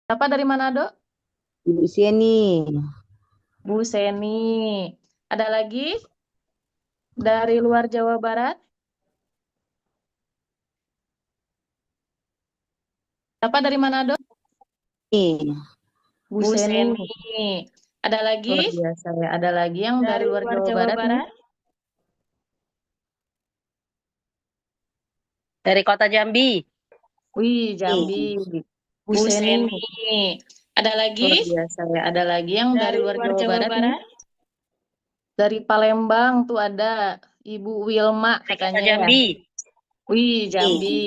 Siapa dari Manado? Ibu Sieni. Bu Seni. Ada lagi dari luar Jawa Barat? Siapa dari Manado? Bu Bu Seni. Seni. Ada lagi? Luar biasa ya. Ada lagi yang dari Dari luar luar Jawa Jawa Barat ini? Barat. Dari kota Jambi. Wih, Jambi. Bu Bu Seni. Seni. Ada lagi? Luar biasa ya. Ada lagi yang dari Dari luar luar Jawa Jawa Barat ini? Barat. Dari Palembang tuh ada Ibu Wilma Dari kota katanya ya. Jambi. Wih, Jambi.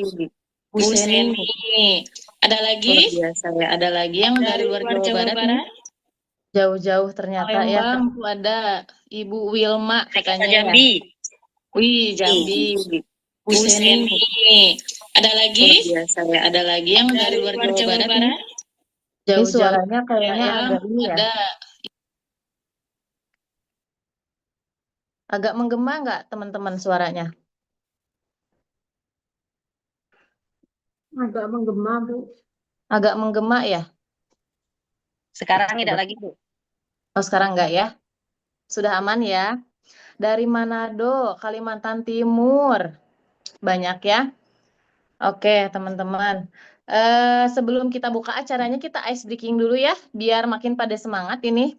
Bu Bu Seni. Seni. Ada lagi? Luar biasa ya. Ada lagi yang dari Dari luar luar Jawa Jawa Barat ini? Barat. Jauh-jauh ternyata ya. Palembang. Tuh ada Ibu Wilma Dari kota katanya ya. Jambi. Wih, Jambi. Bu Bu Seni. Seni. Ada lagi? Luar biasa ya. Ada lagi yang dari Dari luar luar Jawa Jawa Barat ini? Barat. Ini Jauh-jauh suaranya kayaknya ya. agak ini ya. Ada Agak menggema nggak teman-teman suaranya? agak menggema, Bu. Agak menggema ya? Sekarang tidak Coba. lagi, Bu. Oh, sekarang nggak ya? Sudah aman ya? Dari Manado, Kalimantan Timur. Banyak ya? Oke, teman-teman. Sebelum kita buka acaranya, kita ice breaking dulu ya, biar makin pada semangat ini.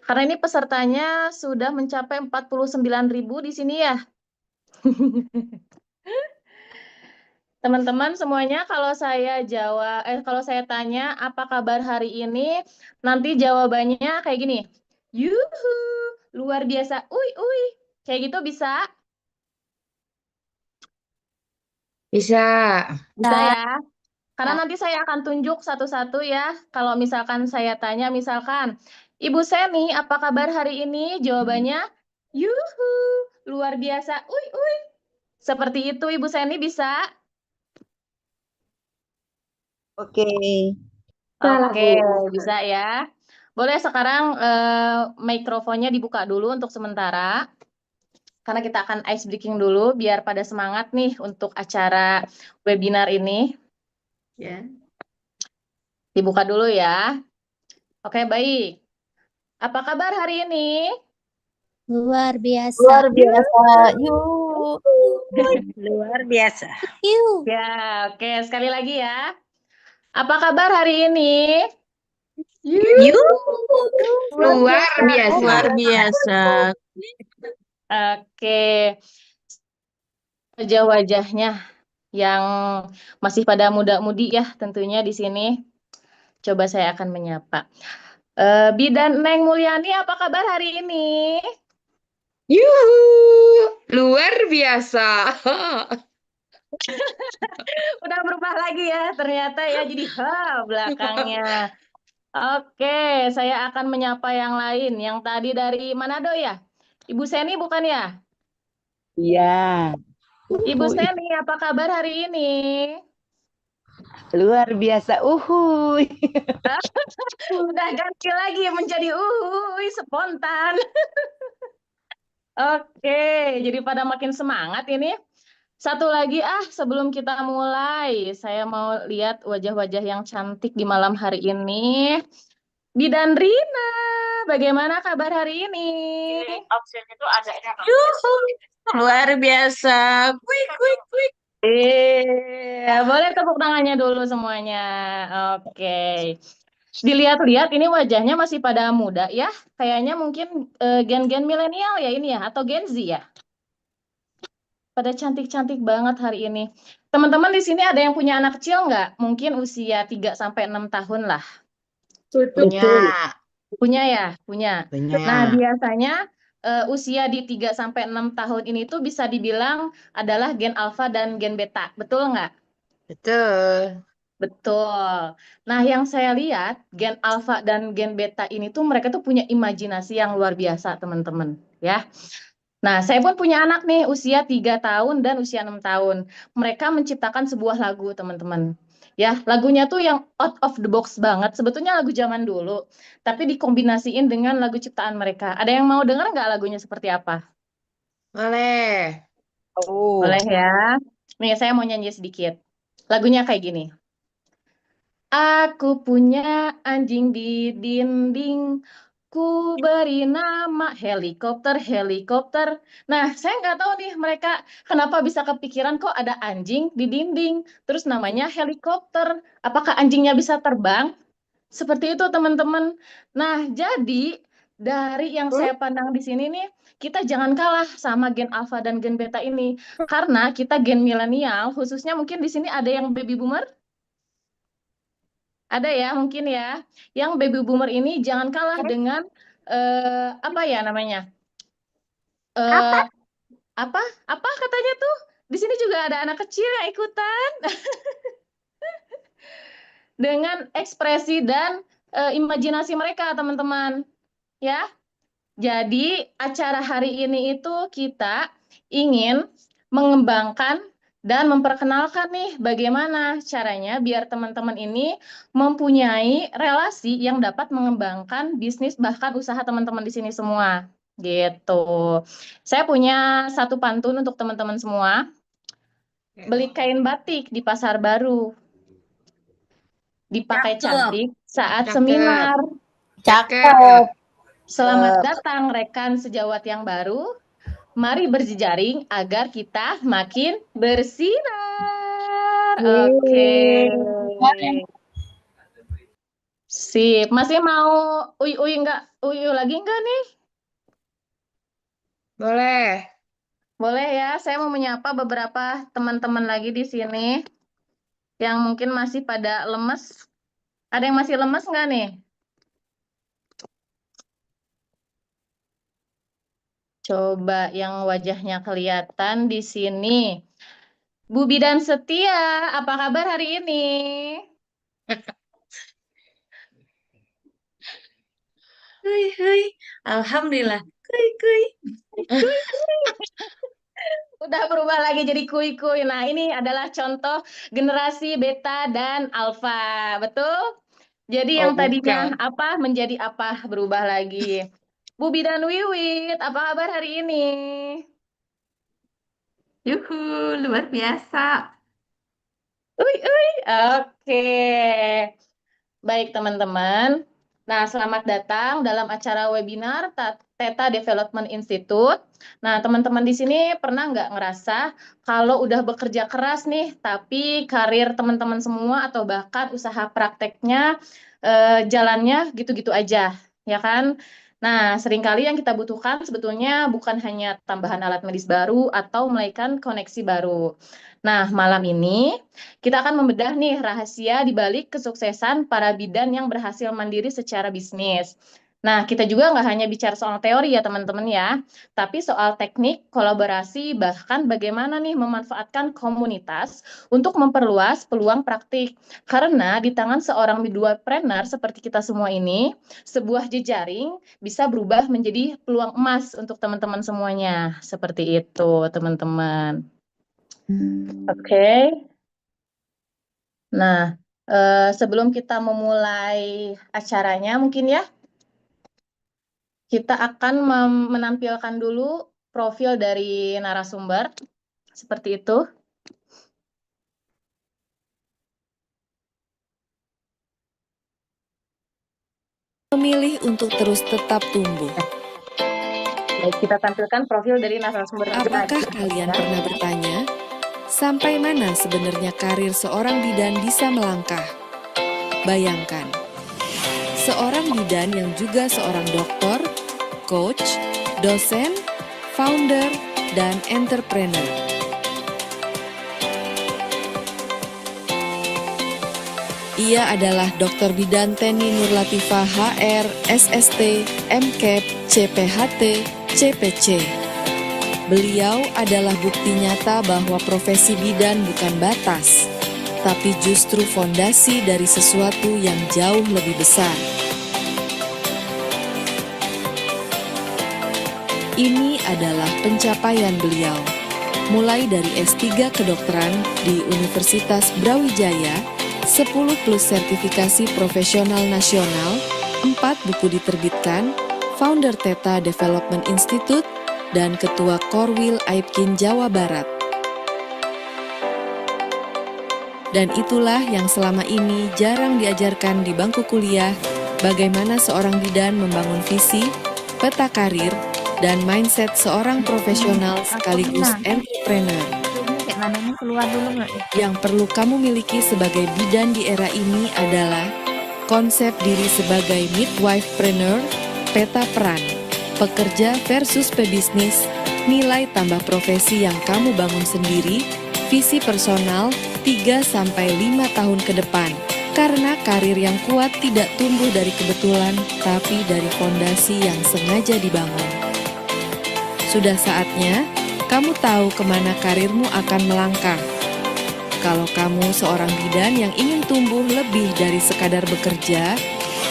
Karena ini pesertanya sudah mencapai 49.000 di sini ya. Teman-teman semuanya, kalau saya tanya apa kabar hari ini, nanti jawabannya kayak gini. Yuhu, luar biasa. Uy. Kayak gitu bisa? Bisa. Bisa ya? Karena nanti saya akan tunjuk satu-satu ya. Kalau misalkan saya tanya, misalkan, Ibu Seni, apa kabar hari ini? Jawabannya, yuhu, luar biasa. Uy. Seperti itu, Ibu Seni bisa? Oke. Salah, Oke, Bu. bisa ya. Boleh sekarang mikrofonnya dibuka dulu untuk sementara. Karena kita akan ice breaking dulu, biar pada semangat nih untuk acara webinar ini. Ya. Dibuka dulu ya. Oke, baik. Apa kabar hari ini? Luar biasa. Luar biasa. Yuk. Luar biasa. Yuk. Ya, oke. Sekali lagi ya. Apa kabar hari ini? Yuk. Luar Luar biasa. biasa. Luar biasa. Oke. Wajah-wajahnya yang masih pada muda-mudi ya tentunya di sini. Coba saya akan menyapa. Bidan Neng Mulyani, apa kabar hari ini? Yuhu. Luar biasa. Udah berubah lagi ya ternyata ya, jadi belakangnya. Oke, saya akan menyapa yang lain. Yang tadi dari Manado ya? Ibu Seni bukan ya? Iya. Ibu Seni, apa kabar hari ini? Luar biasa. Uhuy. Udah ganti lagi menjadi spontan. Oke, jadi pada makin semangat ini. Satu lagi sebelum kita mulai, saya mau lihat wajah-wajah yang cantik di malam hari ini. Bidan Rina, bagaimana kabar hari ini? Option itu ada. Yuhu. Luar biasa. Quick. Boleh tepuk tangannya dulu semuanya. Oke. Dilihat-lihat ini wajahnya masih pada muda ya. Kayaknya mungkin gen-gen milenial ya ini ya, atau Gen Z ya. Pada cantik-cantik banget hari ini. Teman-teman di sini ada yang punya anak kecil nggak? Mungkin usia 3 sampai 6 tahun lah. Punya. Punya ya? Punya. Nah, Punya. biasanya usia di 3 sampai 6 tahun ini tuh bisa dibilang adalah gen alfa dan gen beta. Betul nggak? Betul. Betul. Nah, yang saya lihat, gen alfa dan gen beta ini tuh mereka tuh punya imajinasi yang luar biasa, teman-teman. Ya. Nah, saya pun punya anak nih, usia 3 tahun dan usia 6 tahun. Mereka menciptakan sebuah lagu, teman-teman. Ya, lagunya tuh yang out of the box banget. Sebetulnya lagu zaman dulu, tapi dikombinasiin dengan lagu ciptaan mereka. Ada yang mau dengar nggak lagunya seperti apa? Boleh. Oh. Boleh ya. Nih, saya mau nyanyi sedikit. Lagunya kayak gini. Aku punya anjing di dinding, ku beri nama helikopter, helikopter. Nah, saya nggak tahu nih mereka kenapa bisa kepikiran kok ada anjing di dinding, terus namanya helikopter. Apakah anjingnya bisa terbang? Seperti itu, teman-teman. Nah, jadi dari yang saya pandang di sini nih, kita jangan kalah sama gen alpha dan gen beta ini. Karena kita gen milenial, khususnya mungkin di sini ada yang baby boomer, ada ya mungkin ya. Yang baby boomer ini jangan kalah dengan apa ya namanya? Apa? Eh apa? Apa katanya tuh? Di sini juga ada anak kecil yang ikutan dengan ekspresi dan imajinasi mereka, teman-teman. Ya. Jadi, acara hari ini itu kita ingin mengembangkan dan memperkenalkan nih bagaimana caranya biar teman-teman ini mempunyai relasi yang dapat mengembangkan bisnis bahkan usaha teman-teman di sini semua. Gitu. Saya punya satu pantun untuk teman-teman semua. Beli kain batik di pasar baru, dipakai Cakep. cantik saat Cakep. seminar. Cakep. Selamat datang rekan sejawat yang baru. Mari berjejaring agar kita makin bersinar. Oke. Sip. Masih mau uy-uy lagi enggak nih? Boleh. Boleh ya. Saya mau menyapa beberapa teman-teman lagi di sini yang mungkin masih pada lemes. Ada yang masih lemes nggak nih? Coba yang wajahnya kelihatan di sini. Bu Bidan Setia, apa kabar hari ini? Hai, Alhamdulillah. Kuy. Udah berubah lagi jadi kuy-kuy. Nah, ini adalah contoh generasi beta dan alfa. Betul? Jadi Oh, yang tadinya bukan. apa menjadi apa berubah lagi. Bu Bidan Wiwit, apa kabar hari ini? Yuhu, luar biasa. Uy, uy. Oke. Baik, teman-teman. Nah, selamat datang dalam acara webinar Theta Development Institute. Nah, teman-teman di sini pernah nggak ngerasa kalau udah bekerja keras nih, tapi karir teman-teman semua atau bahkan usaha prakteknya jalannya gitu-gitu aja, ya kan? Nah, seringkali yang kita butuhkan sebetulnya bukan hanya tambahan alat medis baru atau melainkan koneksi baru. Nah, malam ini kita akan membedah nih rahasia di balik kesuksesan para bidan yang berhasil mandiri secara bisnis. Nah, kita juga nggak hanya bicara soal teori ya teman-teman ya, tapi soal teknik, kolaborasi, bahkan bagaimana nih memanfaatkan komunitas untuk memperluas peluang praktik. Karena di tangan seorang midwiferpreneur seperti kita semua ini, sebuah jejaring bisa berubah menjadi peluang emas untuk teman-teman semuanya. Seperti itu, teman-teman. Oke. Nah, sebelum kita memulai acaranya, mungkin ya, kita akan menampilkan dulu profil dari narasumber, seperti itu. Memilih untuk terus tetap tumbuh. Baik, kita tampilkan profil dari narasumber. Apakah kalian pernah bertanya, sampai mana sebenarnya karir seorang bidan bisa melangkah? Bayangkan, seorang bidan yang juga seorang dokter, coach, dosen, founder, dan entrepreneur. Ia adalah Dr. Bidan Teni Nurlatifah HR, SST, MCAP, CPHT, CPC. Beliau adalah bukti nyata bahwa profesi bidan bukan batas, tapi justru fondasi dari sesuatu yang jauh lebih besar. Ini adalah pencapaian beliau, mulai dari S3 kedokteran di Universitas Brawijaya, 10 plus sertifikasi profesional nasional, 4 buku diterbitkan, founder Theta Development Institute, dan Ketua Korwil Aibkin Jawa Barat. Dan itulah yang selama ini jarang diajarkan di bangku kuliah, bagaimana seorang bidan membangun visi, peta karir, dan mindset seorang profesional sekaligus entrepreneur. Kayak mana nih, keluar dulu nggak ya? Yang perlu kamu miliki sebagai bidan di era ini adalah konsep diri sebagai midwifepreneur, peta peran, pekerja versus pebisnis, nilai tambah profesi yang kamu bangun sendiri, visi personal 3-5 tahun ke depan. Karena karir yang kuat tidak tumbuh dari kebetulan, tapi dari fondasi yang sengaja dibangun. Sudah saatnya kamu tahu kemana karirmu akan melangkah. Kalau kamu seorang bidan yang ingin tumbuh lebih dari sekadar bekerja,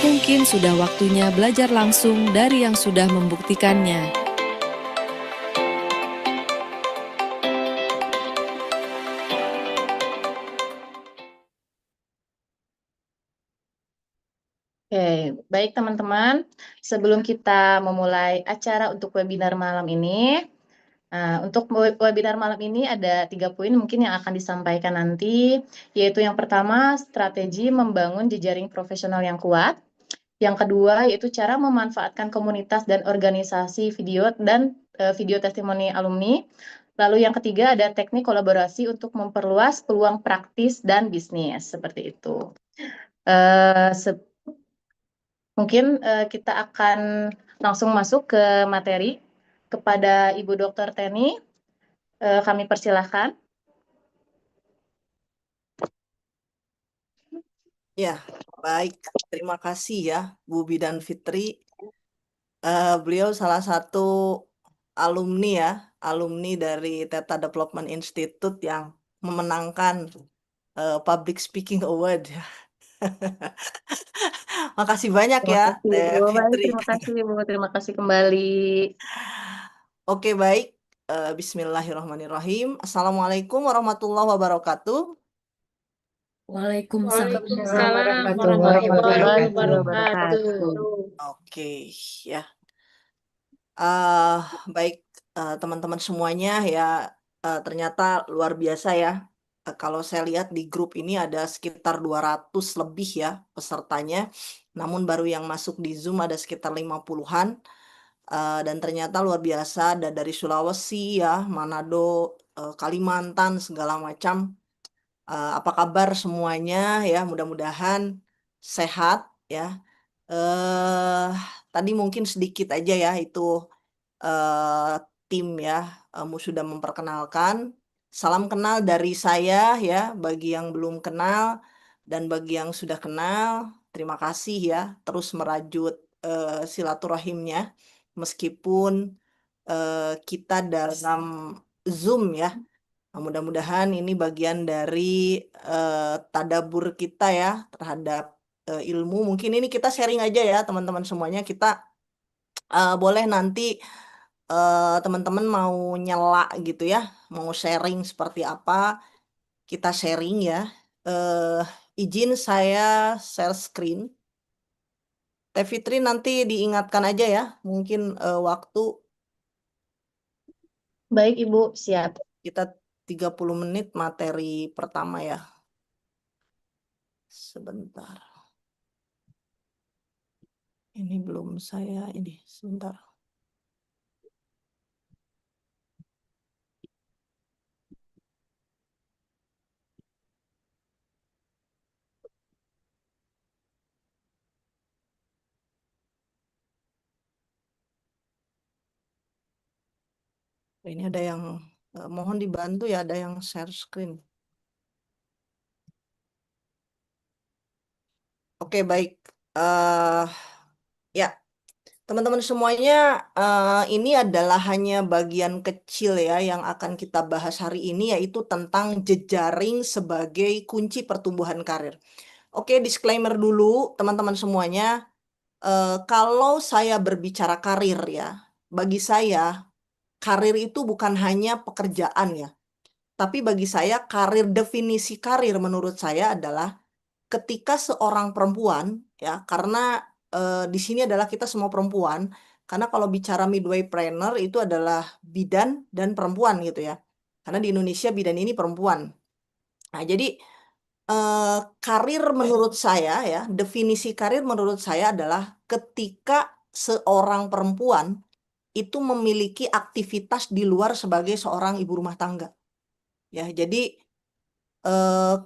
mungkin sudah waktunya belajar langsung dari yang sudah membuktikannya. Oke, baik teman-teman. Sebelum kita memulai acara untuk webinar malam ini, untuk webinar malam ini ada 3 poin mungkin yang akan disampaikan nanti, yaitu yang pertama, strategi membangun jejaring profesional yang kuat. Yang kedua, yaitu cara memanfaatkan komunitas dan organisasi video dan video testimoni alumni. Lalu yang ketiga ada teknik kolaborasi untuk memperluas peluang praktis dan bisnis, seperti itu. Mungkin kita akan langsung masuk ke materi. Kepada Ibu Dr. Teni, kami persilahkan. Ya, baik. Terima kasih ya, Bu Bidan Fitri. Beliau salah satu alumni ya, alumni dari Theta Development Institute yang memenangkan Public Speaking Award. Makasih banyak Terima ya, kasih, Teh Ibu. Baik, Fitri. terima kasih, Ibu. Terima kasih kembali. Oke, baik. Bismillahirrahmanirrahim. Assalamualaikum warahmatullahi wabarakatuh. Waalaikumsalam warahmatullahi warahmatullahi wabarakatuh. wabarakatuh. Oke, ya. Baik, teman-teman semuanya ya, ternyata luar biasa ya. Kalau saya lihat di grup ini ada sekitar 200 lebih ya pesertanya. Namun baru yang masuk di Zoom ada sekitar 50-an. Dan ternyata luar biasa, ada dari Sulawesi ya, Manado, Kalimantan, segala macam. Apa kabar semuanya ya, mudah-mudahan sehat ya. Tadi mungkin sedikit aja ya itu tim ya, sudah memperkenalkan. Salam kenal dari saya ya, bagi yang belum kenal dan bagi yang sudah kenal, terima kasih ya, terus merajut silaturahimnya meskipun kita dalam Zoom ya. Mudah-mudahan ini bagian dari tadabur kita ya terhadap ilmu. Mungkin ini kita sharing aja ya teman-teman semuanya. Kita boleh nanti teman-teman mau nyela gitu ya, mau sharing seperti apa, kita sharing ya. Izin saya share screen. Teh Fitri nanti diingatkan aja ya, mungkin waktu Baik, Ibu. Siap. kita 30 menit materi pertama ya. Sebentar. Ini belum saya, ini sebentar. Ini ada yang mohon dibantu ya, ada yang share screen. Oke, baik. Ya, teman-teman semuanya, ini adalah hanya bagian kecil ya yang akan kita bahas hari ini, yaitu tentang jejaring sebagai kunci pertumbuhan karir. Oke, disclaimer dulu teman-teman semuanya. Kalau saya berbicara karir ya, bagi saya karir itu bukan hanya pekerjaan ya. Tapi bagi saya definisi karir menurut saya adalah ketika seorang perempuan ya, karena di sini adalah kita semua perempuan, karena kalau bicara midwifepreneur itu adalah bidan dan perempuan gitu ya. Karena di Indonesia bidan ini perempuan. Nah, jadi karir menurut saya ya, definisi karir menurut saya adalah ketika seorang perempuan itu memiliki aktivitas di luar sebagai seorang ibu rumah tangga. Ya, jadi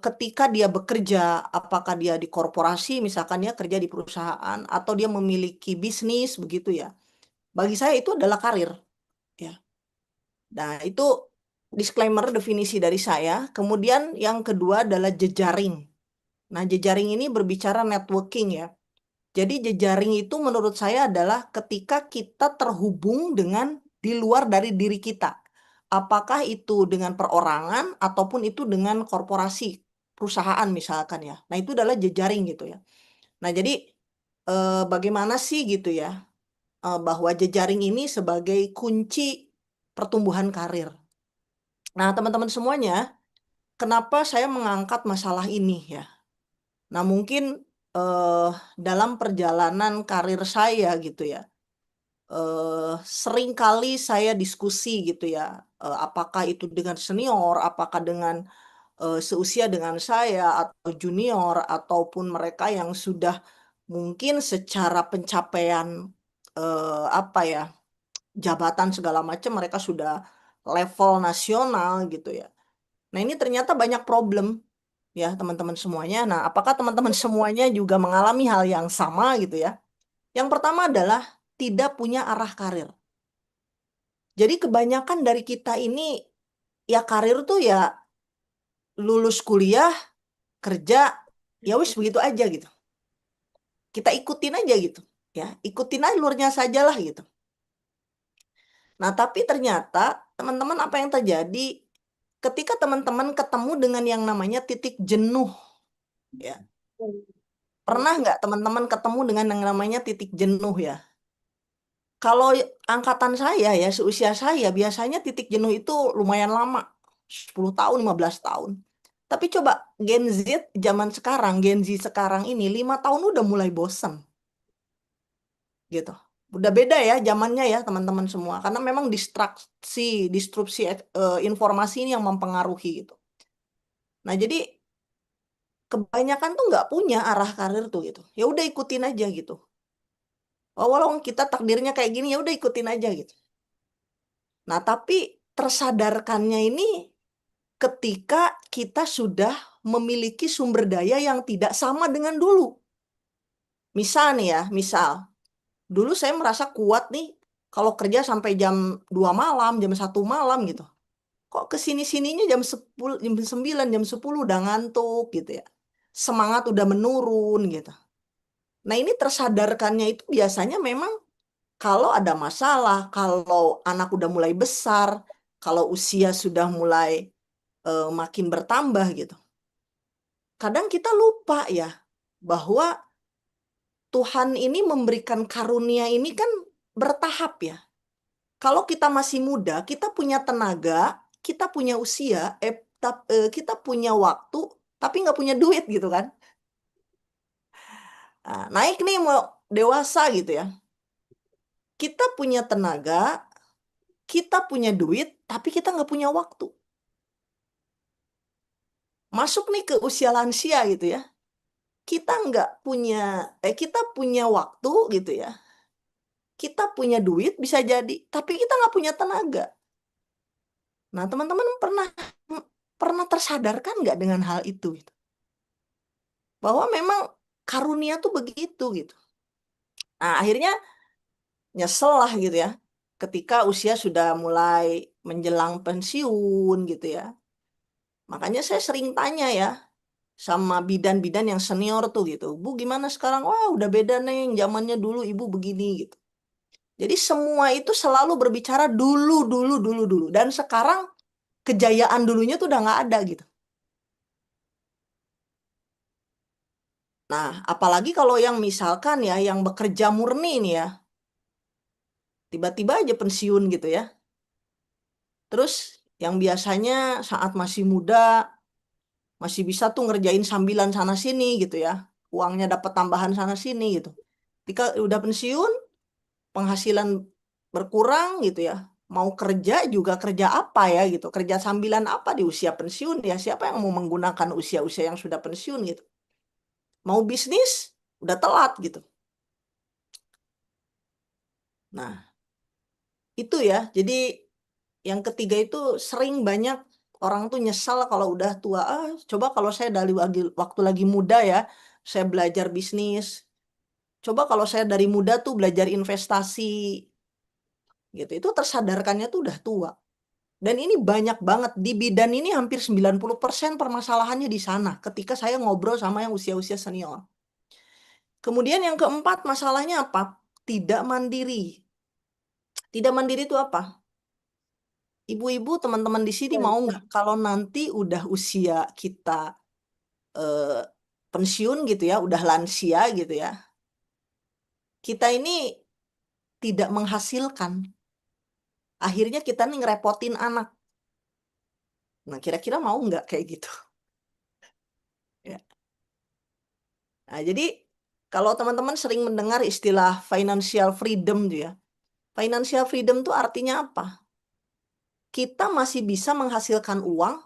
ketika dia bekerja, apakah dia di korporasi, misalkan dia kerja di perusahaan, atau dia memiliki bisnis begitu ya. Bagi saya itu adalah karir. Ya. Nah, itu disclaimer definisi dari saya. Kemudian yang kedua adalah jejaring. Nah, jejaring ini berbicara networking ya. Jadi jejaring itu menurut saya adalah ketika kita terhubung dengan di luar dari diri kita. Apakah itu dengan perorangan ataupun itu dengan korporasi, perusahaan misalkan ya. Nah, itu adalah jejaring gitu ya. Nah, jadi bagaimana sih gitu ya, bahwa jejaring ini sebagai kunci pertumbuhan karir. Nah, teman-teman semuanya, kenapa saya mengangkat masalah ini ya? Nah, mungkin dalam perjalanan karir saya gitu ya, seringkali saya diskusi gitu ya, apakah itu dengan senior, apakah dengan seusia dengan saya atau junior, ataupun mereka yang sudah mungkin secara pencapaian apa ya, jabatan segala macam mereka sudah level nasional gitu ya. Nah, ini ternyata banyak problem ya teman-teman semuanya. Nah, apakah teman-teman semuanya juga mengalami hal yang sama gitu ya? Yang pertama adalah tidak punya arah karir. Jadi kebanyakan dari kita ini ya karir tuh ya lulus kuliah, kerja, ya wis begitu aja gitu. Kita ikutin aja gitu. Ya, ikutin alurnya sajalah gitu. Nah, tapi ternyata teman-teman apa yang terjadi ketika teman-teman ketemu dengan yang namanya titik jenuh ya. Pernah nggak teman-teman ketemu dengan yang namanya titik jenuh ya? Kalau angkatan saya ya, seusia saya, biasanya titik jenuh itu lumayan lama. 10 tahun, 15 tahun. Tapi coba Gen Z zaman sekarang, Gen Z sekarang ini 5 tahun udah mulai bosen. Gitu. Udah beda ya zamannya ya teman-teman semua. Karena memang disrupsi informasi ini yang mempengaruhi gitu. Nah, jadi kebanyakan tuh nggak punya arah karir tuh gitu. Ya udah ikutin aja gitu. Walau kita takdirnya kayak gini, ya udah ikutin aja gitu. Nah, tapi tersadarkannya ini ketika kita sudah memiliki sumber daya yang tidak sama dengan dulu. Misal nih ya, dulu saya merasa kuat nih kalau kerja sampai jam 2 malam, jam 1 malam gitu. Kok kesini-sininya jam 10, jam 9, jam 10 udah ngantuk gitu ya. Semangat udah menurun gitu. Nah, ini tersadarkannya itu biasanya memang kalau ada masalah, kalau anak udah mulai besar, kalau usia sudah mulai makin bertambah gitu. Kadang kita lupa ya bahwa Tuhan ini memberikan karunia ini kan bertahap ya. Kalau kita masih muda, kita punya tenaga, kita punya usia, kita punya waktu, tapi nggak punya duit gitu kan. Nah, naik nih mau dewasa gitu ya. Kita punya tenaga, kita punya duit, tapi kita nggak punya waktu. Masuk nih ke usia lansia gitu ya. Kita punya waktu gitu ya. Kita punya duit bisa jadi, tapi kita nggak punya tenaga. Nah, teman-teman pernah tersadarkan nggak dengan hal itu gitu? Bahwa memang karunia tuh begitu gitu. Nah, akhirnya nyesel lah gitu ya. Ketika usia sudah mulai menjelang pensiun gitu ya. Makanya saya sering tanya ya sama bidan-bidan yang senior tuh gitu. Bu, gimana sekarang? Wah, udah beda nih, zamannya dulu ibu begini gitu. Jadi semua itu selalu berbicara dulu, dulu, dulu, dulu. Dan sekarang kejayaan dulunya tuh udah nggak ada gitu. Nah, apalagi kalau yang misalkan ya, yang bekerja murni nih ya, tiba-tiba aja pensiun gitu ya. Terus yang biasanya saat masih muda, masih bisa tuh ngerjain sambilan sana-sini gitu ya. Uangnya dapat tambahan sana-sini gitu. Ketika udah pensiun, penghasilan berkurang gitu ya. mau kerja juga kerja apa ya gitu, kerja sambilan apa di usia pensiun ya, siapa yang mau menggunakan usia-usia yang sudah pensiun gitu. Mau bisnis udah telat gitu. Nah, itu ya. Jadi yang ketiga itu sering banyak orang tuh nyesal kalau udah tua. Coba kalau saya dari waktu lagi muda ya, saya belajar bisnis. Coba kalau saya dari muda tuh belajar investasi gitu. Itu tersadarkannya tuh udah tua. Dan ini banyak banget di bidan ini, hampir 90% permasalahannya di sana ketika saya ngobrol sama yang usia-usia senior. Kemudian yang keempat masalahnya apa? Tidak mandiri. Tidak mandiri itu apa? Ibu-ibu, teman-teman di sini mau nggak kalau nanti udah usia kita eh, pensiun gitu ya, udah lansia gitu ya, kita ini tidak menghasilkan. Akhirnya kita nih ngerepotin anak. Nah, kira-kira mau nggak kayak gitu? Ya. Nah, jadi kalau teman-teman sering mendengar istilah financial freedom tuh ya, financial freedom tuh artinya apa? Kita masih bisa menghasilkan uang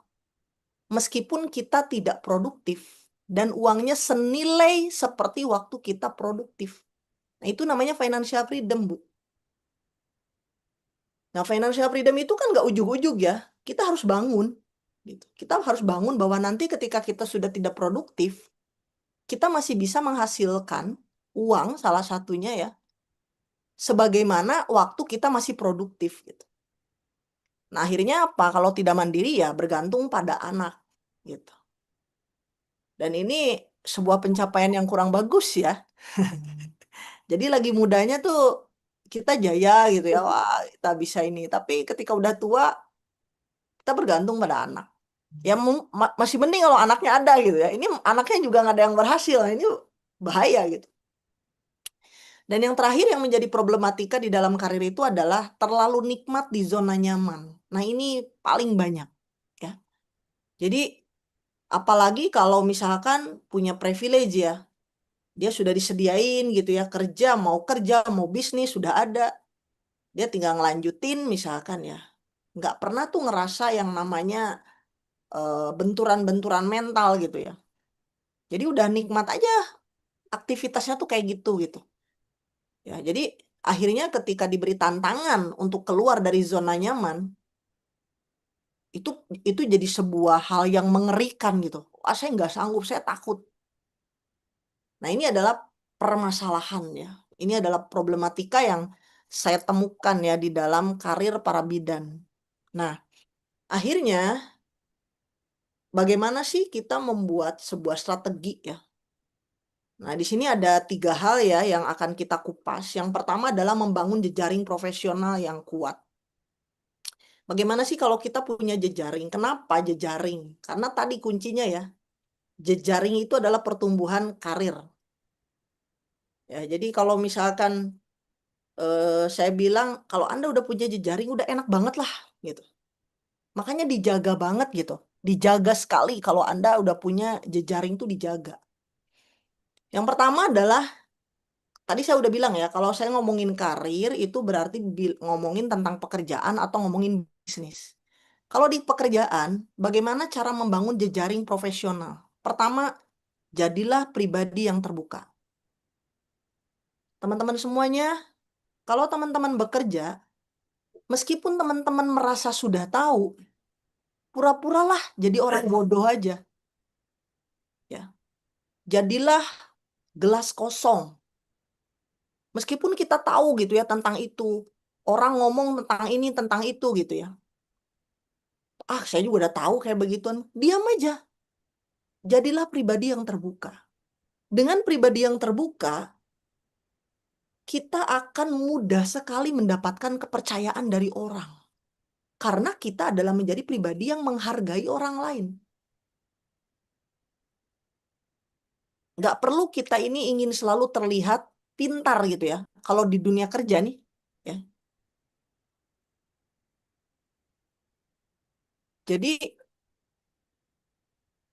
meskipun kita tidak produktif dan uangnya senilai seperti waktu kita produktif. Nah, itu namanya financial freedom, Bu. Nah, financial freedom itu kan nggak ujug-ujug ya. Kita harus bangun. Gitu. Kita harus bangun bahwa nanti ketika kita sudah tidak produktif, kita masih bisa menghasilkan uang, salah satunya ya, sebagaimana waktu kita masih produktif. Gitu. Nah, akhirnya apa? Kalau tidak mandiri ya bergantung pada anak. Gitu. Dan ini sebuah pencapaian yang kurang bagus ya. Jadi lagi mudanya tuh kita jaya gitu ya, wah kita bisa ini. Tapi ketika udah tua, kita bergantung pada anak. Ya masih mending kalau anaknya ada gitu ya. Ini anaknya juga nggak ada yang berhasil. Nah, ini bahaya gitu. Dan yang terakhir yang menjadi problematika di dalam karir itu adalah terlalu nikmat di zona nyaman. Nah, ini paling banyak ya. Jadi apalagi kalau misalkan punya privilege ya. Dia sudah disediain gitu ya, kerja mau bisnis sudah ada. Dia tinggal ngelanjutin misalkan ya. Nggak pernah tuh ngerasa yang namanya benturan-benturan mental gitu ya. Jadi udah nikmat aja aktivitasnya tuh kayak gitu gitu. Ya, jadi akhirnya ketika diberi tantangan untuk keluar dari zona nyaman, itu jadi sebuah hal yang mengerikan gitu. Saya nggak sanggup, saya takut. Nah, ini adalah permasalahan ya. Ini adalah problematika yang saya temukan ya di dalam karir para bidan. Nah, akhirnya bagaimana sih kita membuat sebuah strategi ya? Nah, di sini ada 3 hal ya yang akan kita kupas. Yang pertama adalah membangun jejaring profesional yang kuat. Bagaimana sih kalau kita punya jejaring? Kenapa jejaring? Karena tadi kuncinya ya, jejaring itu adalah pertumbuhan karir. Ya, jadi kalau misalkan saya bilang kalau Anda udah punya jejaring udah enak banget lah gitu. Makanya dijaga banget gitu. Dijaga sekali kalau Anda udah punya jejaring tuh dijaga. Yang pertama adalah tadi saya udah bilang ya, kalau saya ngomongin karir itu berarti ngomongin tentang pekerjaan atau ngomongin bisnis. Kalau di pekerjaan, bagaimana cara membangun jejaring profesional? Pertama, jadilah pribadi yang terbuka. Teman-teman semuanya, kalau teman-teman bekerja, meskipun teman-teman merasa sudah tahu, pura-puralah jadi orang bodoh aja. Ya. Jadilah gelas kosong. Meskipun kita tahu gitu ya tentang itu. Orang ngomong tentang ini, tentang itu gitu ya. Saya juga udah tahu kayak begituan. Diam aja. Jadilah pribadi yang terbuka. Dengan pribadi yang terbuka, kita akan mudah sekali mendapatkan kepercayaan dari orang. Karena kita adalah menjadi pribadi yang menghargai orang lain. Nggak perlu kita ini ingin selalu terlihat pintar gitu ya. Kalau di dunia kerja nih, ya. Jadi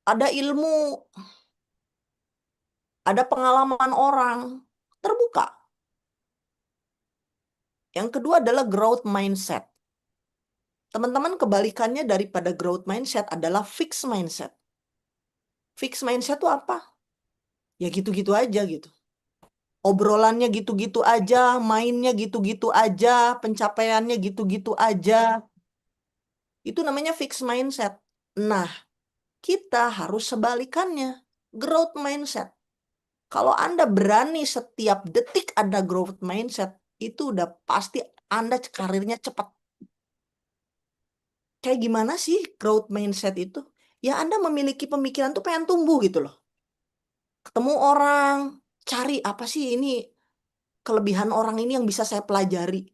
ada ilmu, ada pengalaman orang, terbuka. Yang kedua adalah growth mindset. teman-teman kebalikannya daripada growth mindset adalah fixed mindset. Fixed mindset itu apa? Ya gitu-gitu aja gitu. Obrolannya gitu-gitu aja, mainnya gitu-gitu aja, pencapaiannya gitu-gitu aja. Itu namanya fixed mindset. Nah, kita harus sebalikannya, growth mindset. Kalau Anda berani setiap detik ada growth mindset, itu udah pasti Anda karirnya cepat. Kayak gimana sih growth mindset itu? Ya Anda memiliki pemikiran tuh pengen tumbuh gitu loh. Ketemu orang, cari apa sih ini kelebihan orang ini yang bisa saya pelajari.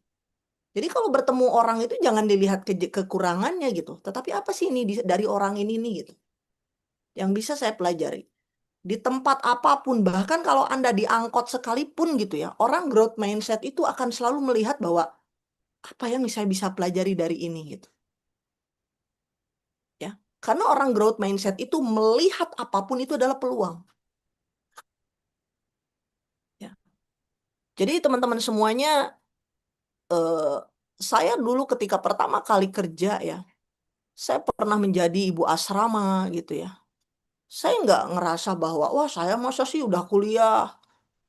Jadi kalau bertemu orang itu jangan dilihat kekurangannya gitu. Tetapi apa sih ini dari orang ini nih gitu. Yang bisa saya pelajari. Di tempat apapun, bahkan kalau Anda di angkot sekalipun gitu ya, orang growth mindset itu akan selalu melihat bahwa apa yang saya bisa pelajari dari ini gitu. Ya. Karena orang growth mindset itu melihat apapun itu adalah peluang. Ya. Jadi teman-teman semuanya, saya dulu ketika pertama kali kerja ya, saya pernah menjadi ibu asrama gitu ya. Saya nggak ngerasa bahwa, wah saya masa sih udah kuliah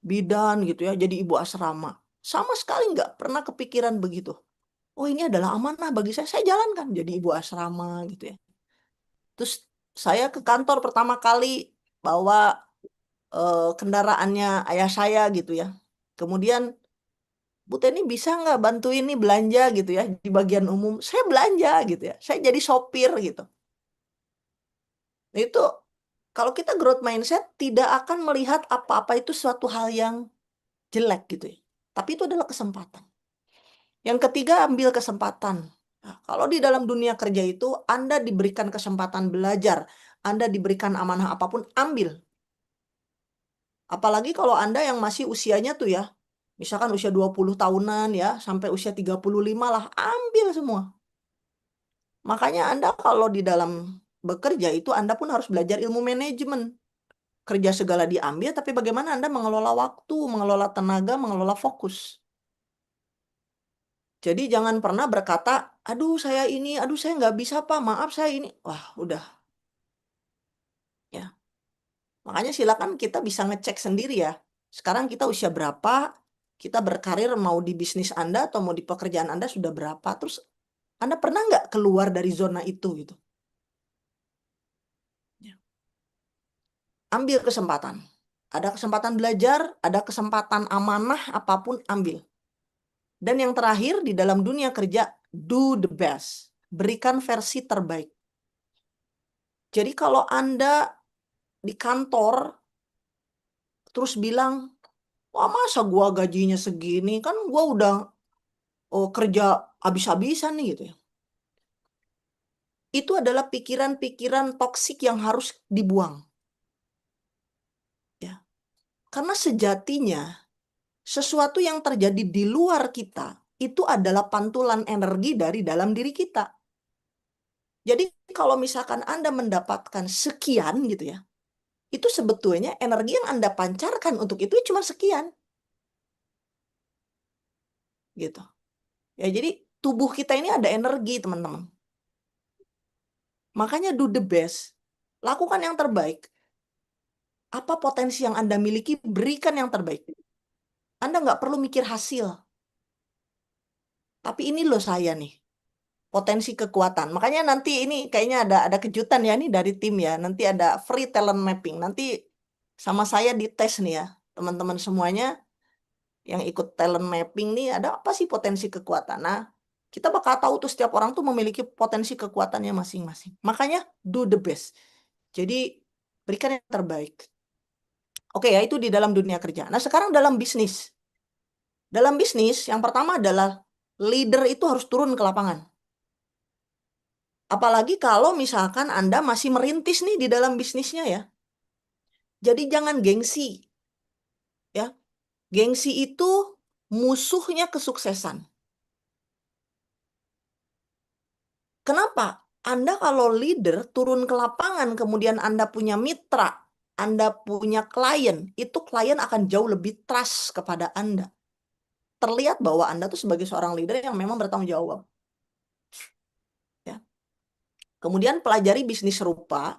bidan gitu ya, jadi ibu asrama. Sama sekali nggak pernah kepikiran begitu. Oh ini adalah amanah bagi saya jalankan jadi ibu asrama gitu ya. Terus saya ke kantor pertama kali bawa kendaraannya ayah saya gitu ya. Kemudian, Bu Teni bisa nggak bantuin nih belanja gitu ya di bagian umum. Saya belanja gitu ya, saya jadi sopir gitu. Itu kalau kita growth mindset tidak akan melihat apa-apa itu suatu hal yang jelek gitu ya. Tapi itu adalah kesempatan. Yang ketiga, ambil kesempatan. Nah, kalau di dalam dunia kerja itu Anda diberikan kesempatan belajar, Anda diberikan amanah apapun, ambil. Apalagi kalau Anda yang masih usianya tuh ya, misalkan usia 20 tahunan ya, sampai usia 35 lah, ambil semua. Makanya Anda kalau di dalam bekerja itu Anda pun harus belajar ilmu manajemen. Kerja segala diambil, tapi bagaimana Anda mengelola waktu, mengelola tenaga, mengelola fokus. Jadi jangan pernah berkata, aduh saya ini, aduh saya nggak bisa Pak, maaf saya ini. Wah udah. Ya. Makanya silakan kita bisa ngecek sendiri ya. Sekarang kita usia berapa, kita berkarir mau di bisnis Anda atau mau di pekerjaan Anda sudah berapa. Terus Anda pernah nggak keluar dari zona itu gitu. Ya. Ambil kesempatan. Ada kesempatan belajar, ada kesempatan amanah, apapun ambil. Dan yang terakhir di dalam dunia kerja, do the best. Berikan versi terbaik. Jadi kalau Anda di kantor terus bilang, wah masa gua gajinya segini, kan gua udah kerja habis-habisan nih gitu ya. Itu adalah pikiran-pikiran toksik yang harus dibuang. Ya. Karena sejatinya sesuatu yang terjadi di luar kita itu adalah pantulan energi dari dalam diri kita. Jadi kalau misalkan Anda mendapatkan sekian gitu ya, itu sebetulnya energi yang Anda pancarkan untuk itu cuma sekian. Gitu. Ya jadi tubuh kita ini ada energi, teman-teman. Makanya do the best. Lakukan yang terbaik. Apa potensi yang Anda miliki, berikan yang terbaik. Anda nggak perlu mikir hasil. Tapi ini loh saya nih, potensi kekuatan. Makanya nanti ini kayaknya ada kejutan ya nih dari tim ya. Nanti ada free talent mapping. Nanti sama saya dites nih ya, teman-teman semuanya yang ikut talent mapping nih, ada apa sih potensi kekuatan. Nah, kita bakal tahu tuh setiap orang tuh memiliki potensi kekuatannya masing-masing. Makanya do the best. Jadi berikan yang terbaik. Oke ya, itu di dalam dunia kerja. Nah, sekarang dalam bisnis. Dalam bisnis, yang pertama adalah leader itu harus turun ke lapangan. Apalagi kalau misalkan Anda masih merintis nih di dalam bisnisnya ya. Jadi jangan gengsi. Ya. Gengsi itu musuhnya kesuksesan. Kenapa? Anda kalau leader turun ke lapangan, kemudian Anda punya mitra, Anda punya klien, itu klien akan jauh lebih trust kepada Anda. Terlihat bahwa Anda tuh sebagai seorang leader yang memang bertanggung jawab. Kemudian pelajari bisnis serupa.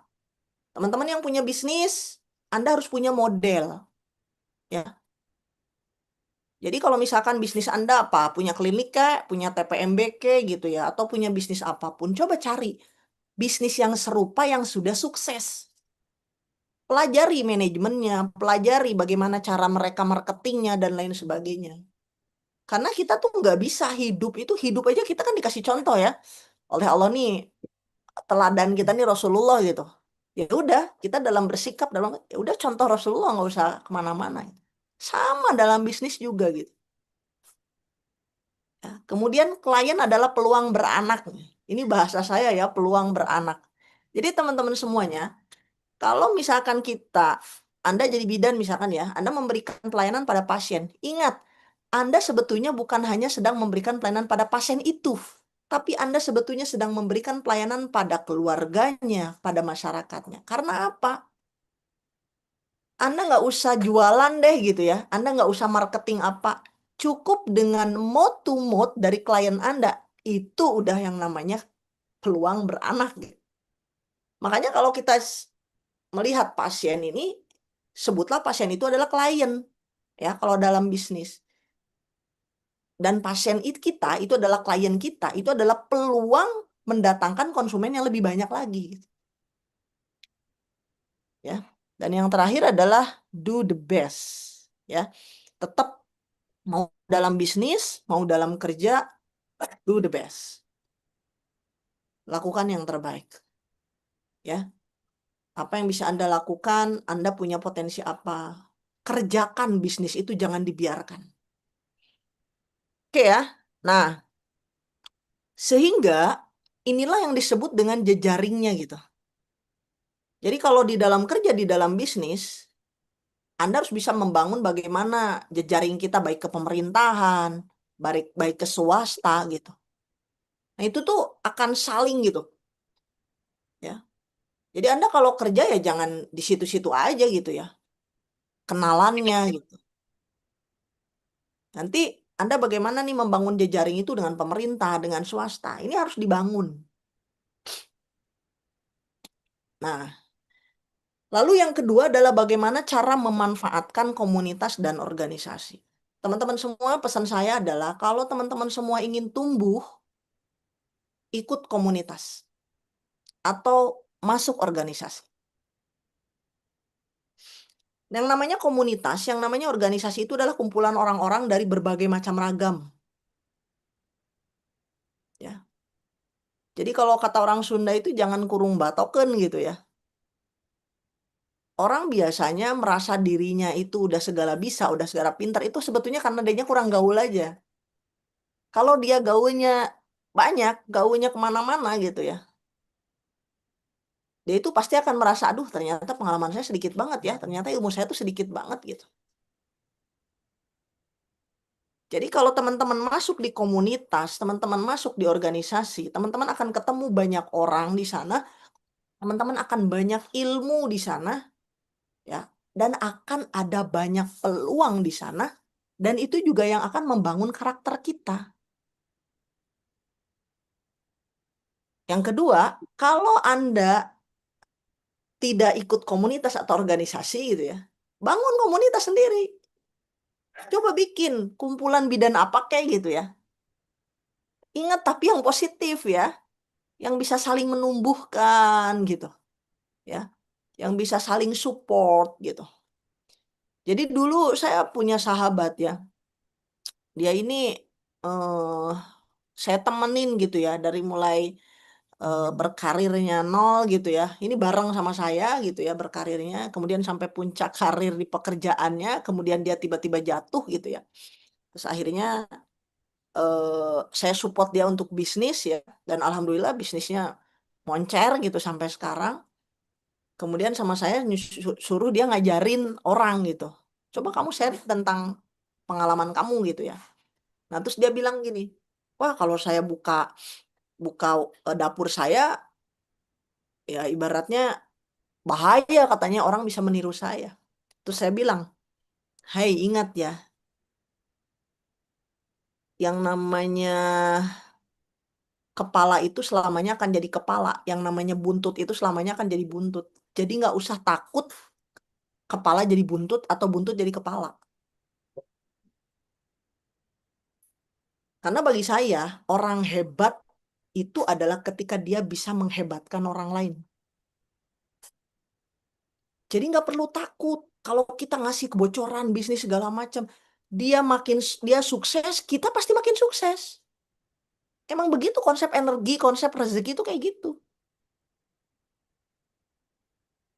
Teman-teman yang punya bisnis, Anda harus punya model. Ya. Jadi kalau misalkan bisnis Anda apa? Punya klinik kah? Punya TPMBK gitu ya? Atau punya bisnis apapun, coba cari bisnis yang serupa yang sudah sukses. Pelajari manajemennya, pelajari bagaimana cara mereka marketingnya dan lain sebagainya. Karena kita tuh nggak bisa hidup aja kita kan dikasih contoh ya oleh Allah nih, teladan kita nih Rasulullah gitu. Ya udah, kita dalam bersikap ya udah contoh Rasulullah, nggak usah kemana-mana. Sama dalam bisnis juga gitu. Ya, kemudian klien adalah peluang beranak. Ini bahasa saya ya, peluang beranak. Jadi teman-teman semuanya, kalau misalkan Anda jadi bidan misalkan ya, Anda memberikan pelayanan pada pasien. Ingat, Anda sebetulnya bukan hanya sedang memberikan pelayanan pada pasien itu, tapi Anda sebetulnya sedang memberikan pelayanan pada keluarganya, pada masyarakatnya. Karena apa? Anda nggak usah jualan deh gitu ya. Anda nggak usah marketing apa. Cukup dengan mode to mode dari klien Anda. Itu udah yang namanya peluang beranak gitu. Makanya kalau kita melihat pasien ini, sebutlah pasien itu adalah klien. Ya, kalau dalam bisnis. Dan pasien kita itu adalah klien kita. Itu adalah peluang mendatangkan konsumen yang lebih banyak lagi. Gitu. Ya. Dan yang terakhir adalah do the best. Ya. Tetap mau dalam bisnis, mau dalam kerja, do the best. Lakukan yang terbaik. Ya. Apa yang bisa Anda lakukan? Anda punya potensi apa? Kerjakan bisnis itu, jangan dibiarkan. Oke ya. Nah, sehingga inilah yang disebut dengan jejaringnya gitu. Jadi kalau di dalam kerja, di dalam bisnis, Anda harus bisa membangun bagaimana jejaring kita baik ke pemerintahan, baik ke swasta gitu. Nah, itu tuh akan saling gitu. Ya. Jadi Anda kalau kerja ya jangan di situ-situ aja gitu ya. Kenalannya gitu. Nanti Anda bagaimana nih membangun jejaring itu dengan pemerintah, dengan swasta. Ini harus dibangun. Nah, lalu yang kedua adalah bagaimana cara memanfaatkan komunitas dan organisasi. Teman-teman semua, pesan saya adalah kalau teman-teman semua ingin tumbuh, ikut komunitas atau masuk organisasi. Yang namanya komunitas, yang namanya organisasi itu adalah kumpulan orang-orang dari berbagai macam ragam. Ya. Jadi kalau kata orang Sunda itu jangan kurung batoken gitu ya. Orang biasanya merasa dirinya itu udah segala bisa, udah segala pintar, itu sebetulnya karena dia kurang gaul aja. Kalau dia gaulnya banyak, gaulnya kemana-mana gitu ya, dia itu pasti akan merasa, aduh ternyata pengalaman saya sedikit banget ya, ternyata ilmu saya tuh sedikit banget gitu. Jadi kalau teman-teman masuk di komunitas, teman-teman masuk di organisasi, teman-teman akan ketemu banyak orang di sana, teman-teman akan banyak ilmu di sana, ya, dan akan ada banyak peluang di sana, dan itu juga yang akan membangun karakter kita. Yang kedua, kalau Anda tidak ikut komunitas atau organisasi gitu ya, bangun komunitas sendiri. Coba bikin kumpulan bidan apa kayak gitu ya. Ingat tapi yang positif ya, yang bisa saling menumbuhkan gitu. Ya, yang bisa saling support gitu. Jadi dulu saya punya sahabat ya. Dia ini saya temenin gitu ya dari mulai berkarirnya nol gitu ya. Ini bareng sama saya gitu ya berkarirnya. Kemudian sampai puncak karir di pekerjaannya. Kemudian dia tiba-tiba jatuh gitu ya. Terus akhirnya saya support dia untuk bisnis ya. Dan alhamdulillah bisnisnya moncer gitu sampai sekarang. Kemudian sama saya suruh dia ngajarin orang gitu. Coba kamu share tentang pengalaman kamu gitu ya. Nah terus dia bilang gini, wah kalau saya buka dapur saya, ya ibaratnya bahaya katanya orang bisa meniru saya. Terus saya bilang, hai ingat ya, yang namanya kepala itu selamanya akan jadi kepala. Yang namanya buntut itu selamanya akan jadi buntut. Jadi nggak usah takut kepala jadi buntut atau buntut jadi kepala. Karena bagi saya, orang hebat itu adalah ketika dia bisa menghebatkan orang lain. Jadi nggak perlu takut kalau kita ngasih kebocoran bisnis segala macam. Dia sukses, kita pasti makin sukses. Emang begitu konsep energi, konsep rezeki itu kayak gitu.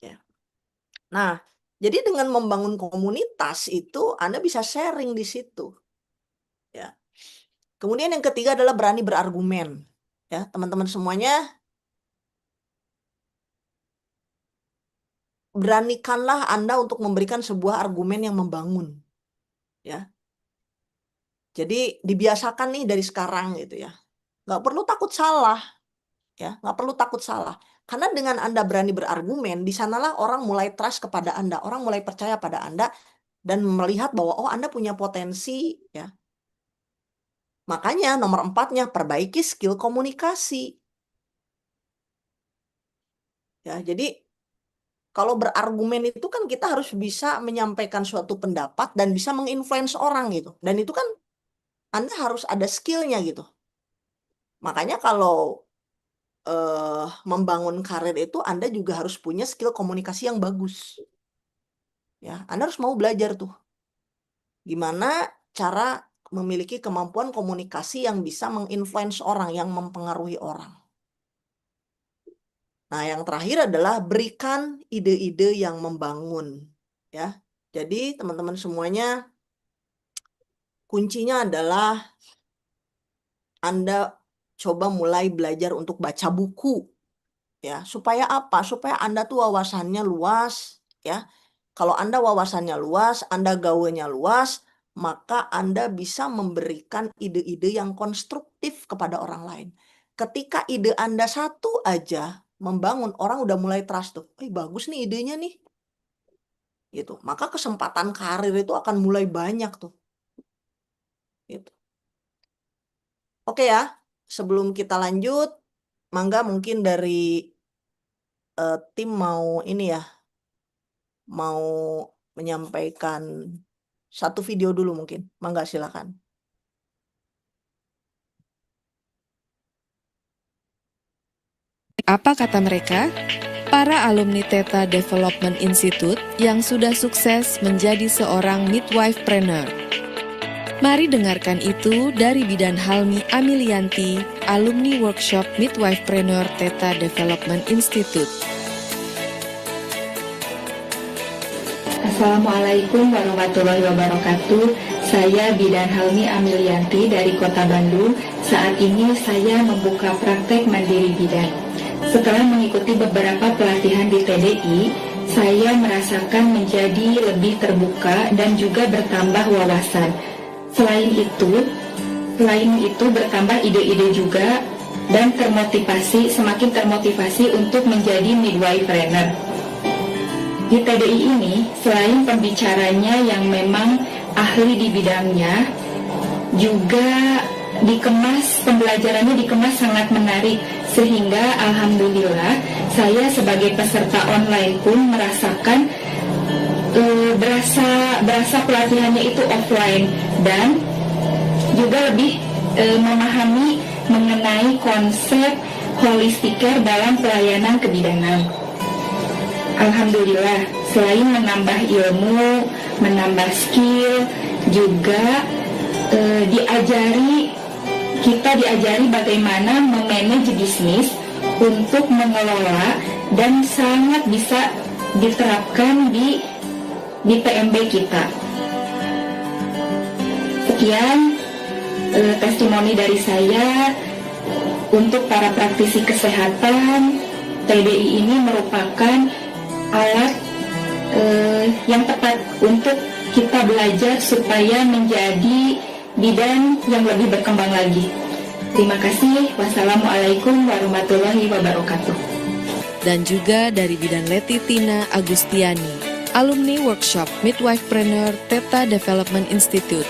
Ya. Nah, jadi dengan membangun komunitas itu Anda bisa sharing di situ. Ya. Kemudian yang ketiga adalah berani berargumen. Ya, teman-teman semuanya, beranikanlah Anda untuk memberikan sebuah argumen yang membangun. Ya. Jadi dibiasakan nih dari sekarang gitu ya. Nggak perlu takut salah, ya, nggak perlu takut salah. Karena dengan Anda berani berargumen, di sanalah orang mulai trust kepada Anda, orang mulai percaya pada Anda dan melihat bahwa oh Anda punya potensi, ya. Makanya nomor 4-nya perbaiki skill komunikasi. Ya, jadi kalau berargumen itu kan kita harus bisa menyampaikan suatu pendapat dan bisa menginfluence orang gitu. Dan itu kan Anda harus ada skillnya gitu. Makanya kalau membangun karir itu Anda juga harus punya skill komunikasi yang bagus. Ya, Anda harus mau belajar tuh. Gimana cara memiliki kemampuan komunikasi yang bisa menginfluence orang, yang mempengaruhi orang. Nah, yang terakhir adalah berikan ide-ide yang membangun. Ya, jadi teman-teman semuanya, kuncinya adalah Anda coba mulai belajar untuk baca buku. Ya, supaya apa? Supaya Anda tuh wawasannya luas, ya. Kalau Anda wawasannya luas, Anda gaulnya luas, maka Anda bisa memberikan ide-ide yang konstruktif kepada orang lain. Ketika ide Anda satu aja membangun, orang udah mulai trust tuh. Bagus nih idenya nih. Gitu. Maka kesempatan karir itu akan mulai banyak tuh. Gitu. Oke ya, sebelum kita lanjut, mangga mungkin dari tim mau ini ya, mau menyampaikan satu video dulu mungkin. Mangga silakan. Apa kata mereka? Para alumni Theta Development Institute yang sudah sukses menjadi seorang midwifepreneur. Mari dengarkan itu dari Bidan Halmi Amilianti, alumni workshop Midwifepreneur Theta Development Institute. Assalamualaikum warahmatullahi wabarakatuh. Saya Bidan Halmi Amilianti dari Kota Bandung. Saat ini saya membuka praktek mandiri bidan. Setelah mengikuti beberapa pelatihan di TDI, saya merasakan menjadi lebih terbuka dan juga bertambah wawasan. Selain itu bertambah ide-ide juga dan semakin termotivasi untuk menjadi midwifepreneur. Di TDI ini, selain pembicaranya yang memang ahli di bidangnya, juga pembelajarannya dikemas sangat menarik, sehingga alhamdulillah saya sebagai peserta online pun merasakan berasa pelatihannya itu offline dan juga lebih memahami mengenai konsep holistic care dalam pelayanan kebidanan. Alhamdulillah, selain menambah ilmu, menambah skill, juga kita diajari bagaimana memanage bisnis untuk mengelola dan sangat bisa diterapkan di PMB kita. Sekian testimoni dari saya. Untuk para praktisi kesehatan, TDI ini merupakan alat yang tepat untuk kita belajar supaya menjadi bidan yang lebih berkembang lagi. Terima kasih. Wassalamualaikum warahmatullahi wabarakatuh. Dan juga dari Bidan Leti Tina Agustiani, alumni workshop Midwifepreneur Theta Development Institute.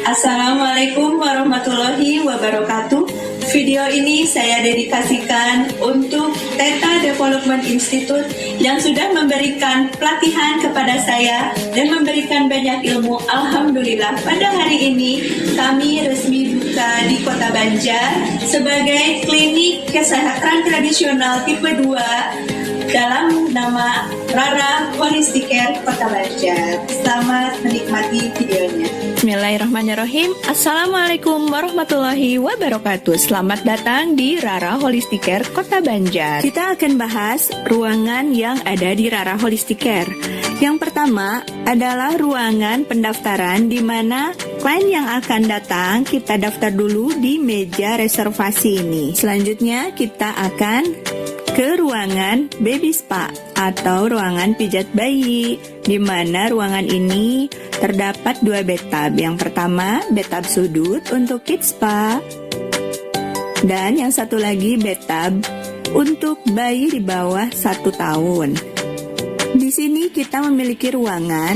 Assalamualaikum warahmatullahi wabarakatuh. Video ini saya dedikasikan untuk Theta Development Institute yang sudah memberikan pelatihan kepada saya dan memberikan banyak ilmu. Alhamdulillah, pada hari ini kami resmi buka di Kota Banjar sebagai klinik kesehatan tradisional tipe 2 dalam nama Rara Holistic Care Kota Banjar. Selamat menikmati videonya. Bismillahirrahmanirrahim. Assalamualaikum warahmatullahi wabarakatuh. Selamat datang di Rara Holistic Care Kota Banjar. Kita akan bahas ruangan yang ada di Rara Holistic Care. Yang pertama adalah ruangan pendaftaran di mana klien yang akan datang kita daftar dulu di meja reservasi ini. Selanjutnya kita akan ke ruangan baby spa atau ruangan pijat bayi, di mana ruangan ini terdapat 2 bathtub. Yang pertama bathtub sudut untuk kids spa, dan yang satu lagi bathtub untuk bayi di bawah 1 tahun. Di sini kita memiliki ruangan,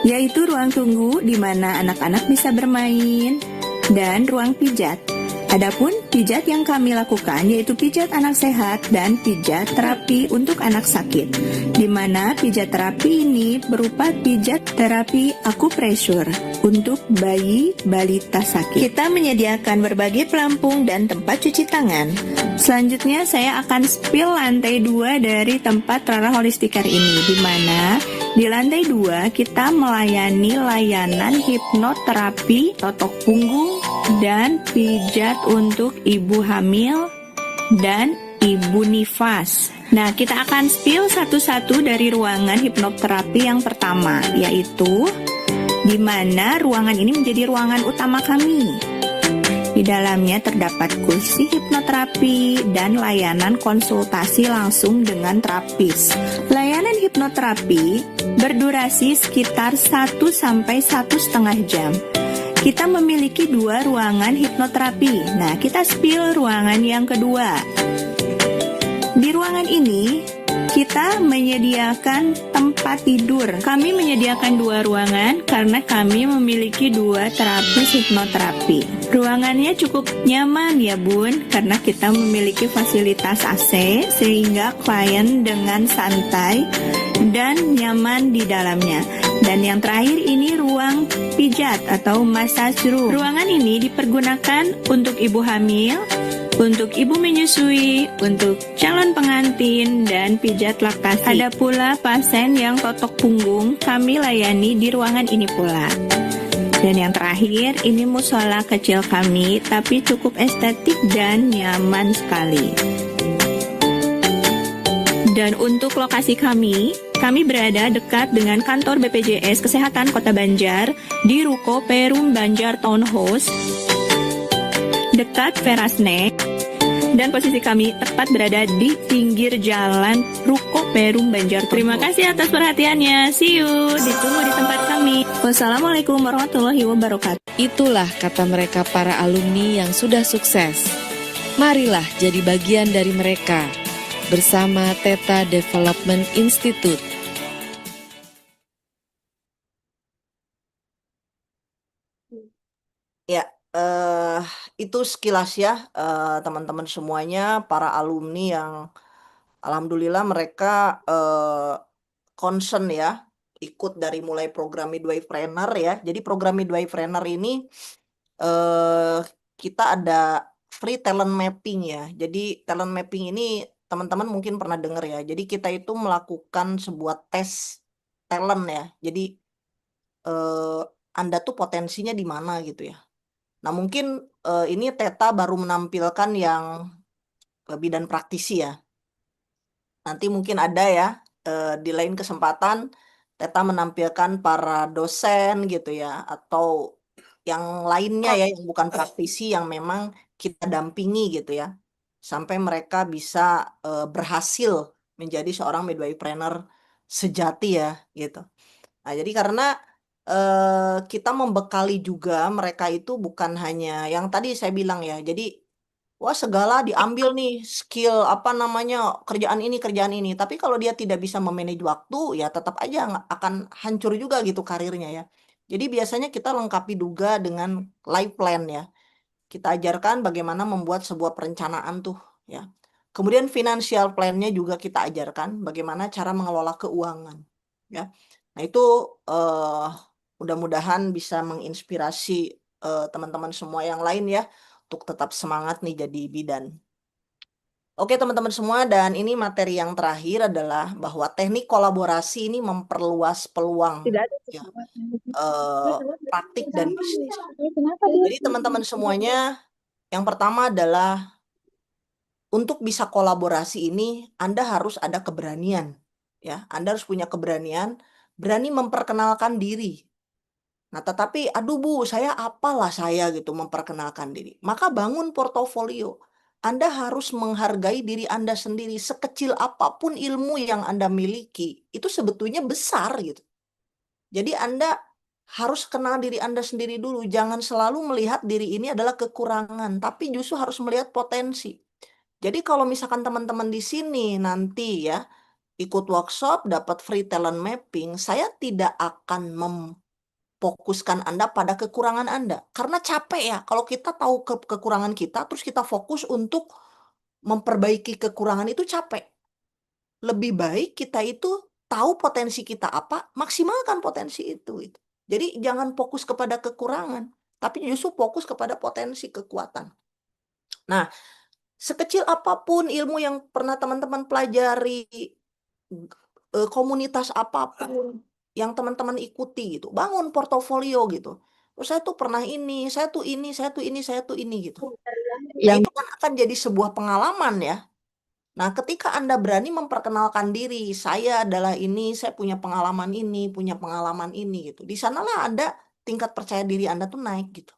yaitu ruang tunggu di mana anak-anak bisa bermain, dan ruang pijat. Adapun pijat yang kami lakukan yaitu pijat anak sehat dan pijat terapi untuk anak sakit, di mana pijat terapi ini berupa pijat terapi akupressure untuk bayi balita sakit. Kita menyediakan berbagai pelampung dan tempat cuci tangan. Selanjutnya saya akan spill lantai 2 dari tempat Rara Holistic Care ini, di mana di lantai 2 kita melayani layanan hipnoterapi, totok punggung, dan pijat untuk ibu hamil dan ibu nifas. Nah, kita akan spill satu-satu dari ruangan hipnoterapi yang pertama, yaitu di mana ruangan ini menjadi ruangan utama kami. Di dalamnya terdapat kursi hipnoterapi dan layanan konsultasi langsung dengan terapis. Layanan hipnoterapi berdurasi sekitar 1 sampai 1,5 jam. Kita memiliki 2 ruangan hipnoterapi. Nah, kita spill ruangan yang kedua. Di ruangan ini, kita menyediakan tempat tidur. Kami menyediakan 2 ruangan karena kami memiliki 2 terapis hipnoterapi. Ruangannya cukup nyaman ya Bun, karena kita memiliki fasilitas AC sehingga klien dengan santai dan nyaman di dalamnya. Dan yang terakhir ini ruang pijat atau massage room. Ruangan ini dipergunakan untuk ibu hamil, untuk ibu menyusui, untuk calon pengantin, dan pijat laktasi. Ada pula pasien yang totok punggung, kami layani di ruangan ini pula. Dan yang terakhir, ini musola kecil kami, tapi cukup estetik dan nyaman sekali. Dan untuk lokasi kami berada dekat dengan kantor BPJS Kesehatan Kota Banjar di Ruko Perum Banjar Townhouse, dekat Verasnek. Dan posisi kami tepat berada di pinggir jalan Ruko Perum Banjar. Terima kasih atas perhatiannya. See you. Ditunggu di tempat kami. Wassalamualaikum warahmatullahi wabarakatuh. Itulah kata mereka para alumni yang sudah sukses. Marilah jadi bagian dari mereka bersama Theta Development Institute. Ya, itu sekilas ya teman-teman semuanya, para alumni yang alhamdulillah mereka concern ya, ikut dari mulai program Midwaypreneur ya. Jadi program Midwaypreneur ini kita ada free talent mapping ya. Jadi talent mapping ini teman-teman mungkin pernah dengar ya. Jadi kita itu melakukan sebuah tes talent ya. Jadi Anda tuh potensinya di mana gitu ya. Nah mungkin ini Theta baru menampilkan yang bidan praktisi ya. Nanti mungkin ada ya di lain kesempatan Theta menampilkan para dosen gitu ya, atau yang lainnya ya yang bukan praktisi yang memang kita dampingi gitu ya, sampai mereka bisa berhasil menjadi seorang midwaypreneur sejati ya gitu. Nah jadi karena kita membekali juga mereka itu bukan hanya yang tadi saya bilang ya, jadi wah segala diambil nih skill apa namanya kerjaan ini, tapi kalau dia tidak bisa memanage waktu ya tetap aja akan hancur juga gitu karirnya ya. Jadi biasanya kita lengkapi juga dengan life plan ya. kita ajarkan bagaimana membuat sebuah perencanaan tuh ya. Kemudian financial plan-nya juga kita ajarkan bagaimana cara mengelola keuangan ya. Nah, itu mudah-mudahan bisa menginspirasi teman-teman semua yang lain ya untuk tetap semangat nih jadi bidan. Oke teman-teman semua, dan ini materi yang terakhir adalah bahwa teknik kolaborasi ini memperluas peluang Tidak ada ya, pesawat. praktik dan bisnis. Kenapa dia? Jadi teman-teman semuanya, yang pertama adalah untuk bisa kolaborasi ini Anda harus ada keberanian ya. Anda harus punya keberanian, berani memperkenalkan diri. Nah, tetapi aduh Bu, saya apalah saya gitu memperkenalkan diri. Maka bangun portofolio. Anda harus menghargai diri Anda sendiri, sekecil apapun ilmu yang Anda miliki, itu sebetulnya besar gitu. Jadi Anda harus kenal diri Anda sendiri dulu. Jangan selalu melihat diri ini adalah kekurangan, tapi justru harus melihat potensi. Jadi kalau misalkan teman-teman di sini nanti ya ikut workshop, dapat free talent mapping, saya tidak akan fokuskan Anda pada kekurangan Anda. Karena capek ya, kalau kita tahu kekurangan kita, terus kita fokus untuk memperbaiki kekurangan itu capek. Lebih baik kita itu tahu potensi kita apa, maksimalkan potensi itu. Jadi jangan fokus kepada kekurangan, tapi justru fokus kepada potensi kekuatan. Nah, sekecil apapun ilmu yang pernah teman-teman pelajari, komunitas apapun yang teman-teman ikuti gitu, bangun portofolio gitu. Oh, saya tuh pernah ini, saya tuh ini, saya tuh ini, saya tuh ini gitu. Nah, itu kan akan jadi sebuah pengalaman ya. Nah, ketika Anda berani memperkenalkan diri, saya adalah ini, saya punya pengalaman ini, punya pengalaman ini gitu. Di sanalah Anda tingkat percaya diri Anda tuh naik gitu.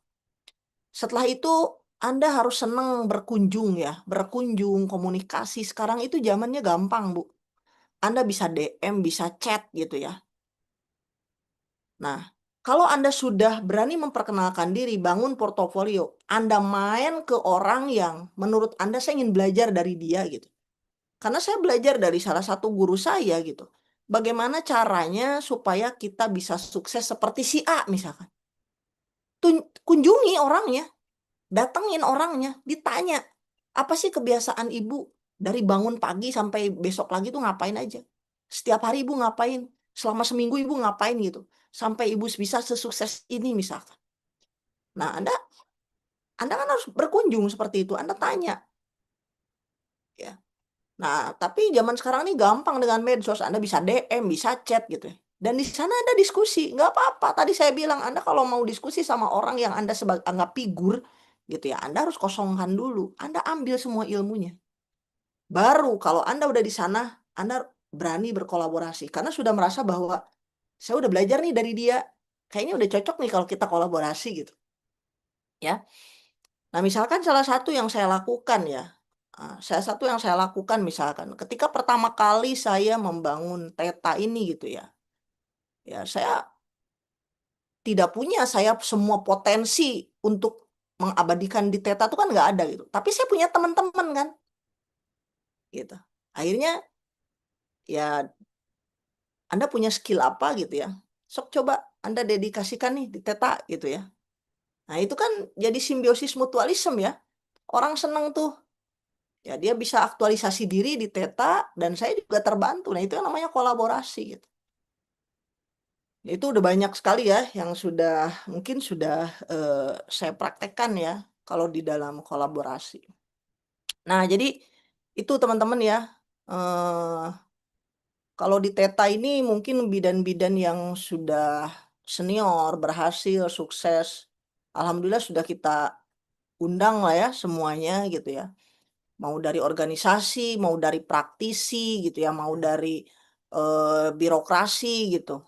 Setelah itu Anda harus senang berkunjung ya, berkunjung, komunikasi. Sekarang itu zamannya gampang, Bu. Anda bisa DM, bisa chat gitu ya. Nah, kalau Anda sudah berani memperkenalkan diri, bangun portofolio, Anda main ke orang yang menurut Anda saya ingin belajar dari dia gitu. Karena saya belajar dari salah satu guru saya gitu. Bagaimana caranya supaya kita bisa sukses seperti si A misalkan. Kunjungi orangnya, datengin orangnya, ditanya, apa sih kebiasaan ibu dari bangun pagi sampai besok lagi tuh ngapain aja? Setiap hari ibu ngapain? Selama seminggu ibu ngapain gitu? Sampai ibu bisa sesukses ini misalkan. Nah, Anda kan harus berkunjung seperti itu. Anda tanya. Ya. Nah, tapi zaman sekarang ini gampang dengan medsos. Anda bisa DM, bisa chat gitu ya. Dan di sana ada diskusi. Nggak apa-apa. Tadi saya bilang, Anda kalau mau diskusi sama orang yang Anda anggap figur, gitu ya, Anda harus kosongkan dulu. Anda ambil semua ilmunya. Baru kalau Anda udah di sana, Anda berani berkolaborasi. Karena sudah merasa bahwa, saya udah belajar nih dari dia. Kayaknya udah cocok nih kalau kita kolaborasi gitu. Ya. Nah, misalkan salah satu yang saya lakukan ya, misalkan ketika pertama kali saya membangun Theta ini gitu ya, ya saya tidak punya saya semua potensi untuk mengabadikan di Theta itu kan nggak ada gitu. Tapi saya punya teman-teman kan, gitu. Akhirnya ya Anda punya skill apa gitu ya, sok coba Anda dedikasikan nih di Theta gitu ya. Nah itu kan jadi simbiosis mutualisme ya, orang seneng tuh. Ya, dia bisa aktualisasi diri di Theta dan saya juga terbantu. Nah, itu yang namanya kolaborasi gitu. Itu udah banyak sekali ya yang mungkin sudah saya praktekkan ya kalau di dalam kolaborasi. Nah, jadi itu teman-teman ya. Kalau di Theta ini mungkin bidan-bidan yang sudah senior, berhasil, sukses. Alhamdulillah sudah kita undang lah ya semuanya gitu ya. Mau dari organisasi, mau dari praktisi gitu ya, mau dari birokrasi gitu.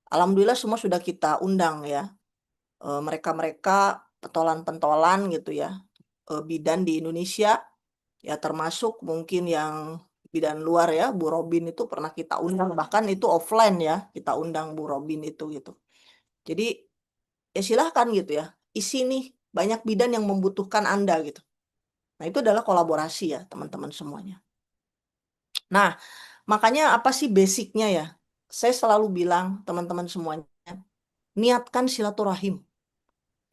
Alhamdulillah semua sudah kita undang ya. Mereka-mereka pentolan-pentolan gitu ya, bidan di Indonesia, ya termasuk mungkin yang bidan luar ya, Bu Robin itu pernah kita undang, bahkan itu offline ya, kita undang Bu Robin itu gitu. Jadi ya silahkan gitu ya, isi nih banyak bidan yang membutuhkan Anda gitu. Nah, itu adalah kolaborasi ya, teman-teman semuanya. Nah, makanya apa sih basicnya ya? Saya selalu bilang, teman-teman semuanya, niatkan silaturahim.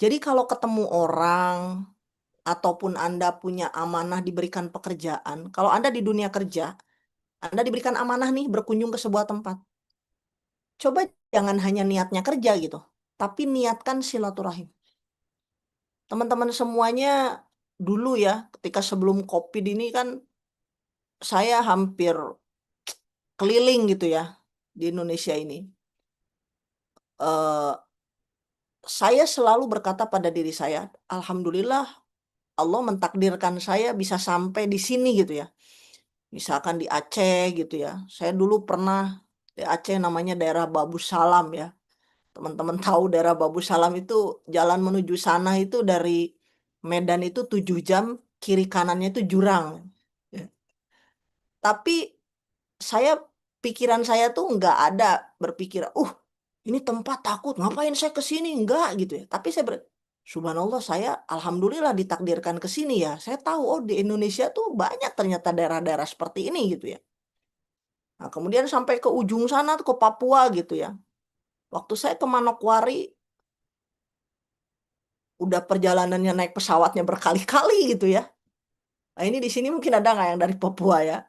Jadi kalau ketemu orang, ataupun Anda punya amanah diberikan pekerjaan, kalau Anda di dunia kerja, Anda diberikan amanah nih berkunjung ke sebuah tempat. Coba jangan hanya niatnya kerja gitu, tapi niatkan silaturahim. Teman-teman semuanya dulu ya, ketika sebelum COVID ini kan saya hampir keliling gitu ya di Indonesia ini. Eh, saya selalu berkata pada diri saya, Alhamdulillah Allah mentakdirkan saya bisa sampai di sini gitu ya. Misalkan di Aceh gitu ya. Saya dulu pernah di Aceh namanya daerah Babu Salam ya. Teman-teman tahu daerah Babu Salam itu jalan menuju sana itu dari Medan itu 7 jam, kiri kanannya itu jurang. Ya. Tapi pikiran saya tuh nggak ada berpikir, ini tempat takut, ngapain saya ke sini? Enggak gitu ya. Tapi subhanallah saya alhamdulillah ditakdirkan ke sini ya. Saya tahu di Indonesia tuh banyak ternyata daerah-daerah seperti ini gitu ya. Nah, kemudian sampai ke ujung sana tuh ke Papua gitu ya. Waktu saya ke Manokwari udah perjalanannya naik pesawatnya berkali-kali gitu ya. Nah, ini di sini mungkin ada nggak yang dari Papua ya?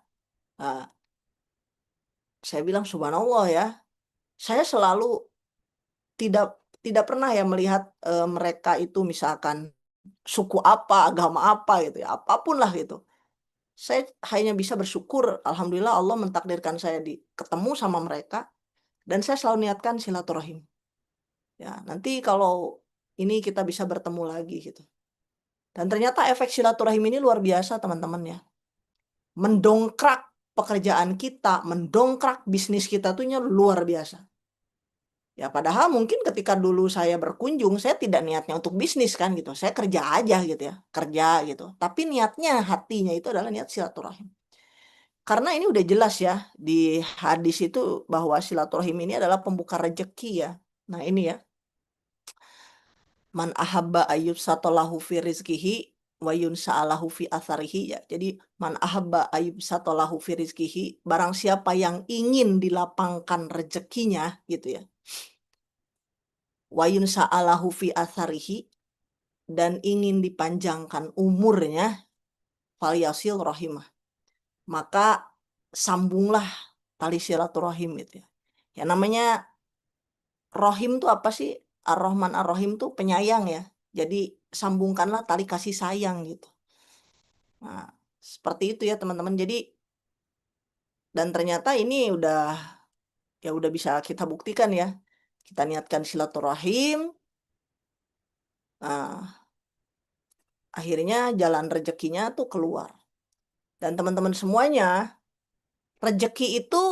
Nah, saya bilang subhanallah ya. Saya selalu tidak tidak pernah ya melihat mereka itu misalkan suku apa, agama apa gitu ya, apapun lah gitu. Saya hanya bisa bersyukur, alhamdulillah Allah mentakdirkan saya ketemu sama mereka dan saya selalu niatkan silaturahim. Ya, nanti kalau ini kita bisa bertemu lagi gitu. Dan ternyata efek silaturahim ini luar biasa teman-teman ya. Mendongkrak pekerjaan kita, mendongkrak bisnis kita tuh luar biasa. Ya padahal mungkin ketika dulu saya berkunjung, saya tidak niatnya untuk bisnis kan gitu. Saya kerja aja gitu ya, kerja gitu. Tapi niatnya, hatinya itu adalah niat silaturahim. Karena ini udah jelas ya, di hadis itu bahwa silaturahim ini adalah pembuka rezeki ya. Nah ini ya, man ahabba ayyub satolahu fi rizkihi wa yunsa'alahu fi atharihi ya. Jadi man ahabba ayyub satolahu fi rizkihi, barang siapa yang ingin dilapangkan rezekinya gitu ya. Wa yunsa'alahu fi atharihi, dan ingin dipanjangkan umurnya, falyasil rahimah, maka sambunglah tali silaturahim gitu ya. Ya namanya rohim tuh apa sih? Ar-Rahman Ar-Rahim tuh penyayang ya. Jadi sambungkanlah tali kasih sayang gitu. Nah, seperti itu ya teman-teman. Jadi dan ternyata ini udah bisa kita buktikan ya. Kita niatkan silaturahim. Nah, akhirnya jalan rezekinya tuh keluar. Dan teman-teman semuanya, rezeki itu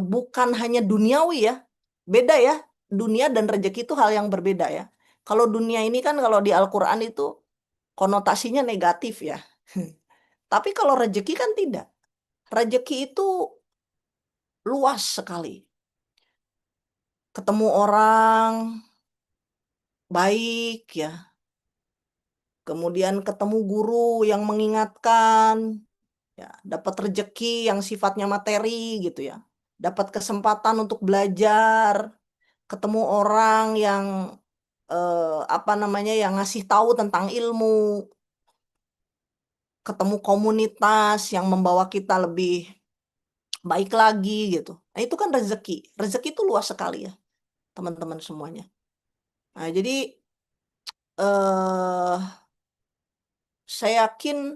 bukan hanya duniawi ya. Beda ya. Dunia dan rezeki itu hal yang berbeda ya. Kalau dunia ini kan kalau di Al-Quran itu konotasinya negatif ya. Tapi kalau rezeki kan tidak. Rezeki itu luas sekali. Ketemu orang baik ya. Kemudian ketemu guru yang mengingatkan. Ya, dapat rezeki yang sifatnya materi gitu ya. Dapat kesempatan untuk belajar. Ketemu orang yang yang ngasih tahu tentang ilmu. Ketemu komunitas yang membawa kita lebih baik lagi gitu. Nah, itu kan rezeki. Rezeki itu luas sekali ya, teman-teman semuanya. Nah, jadi saya yakin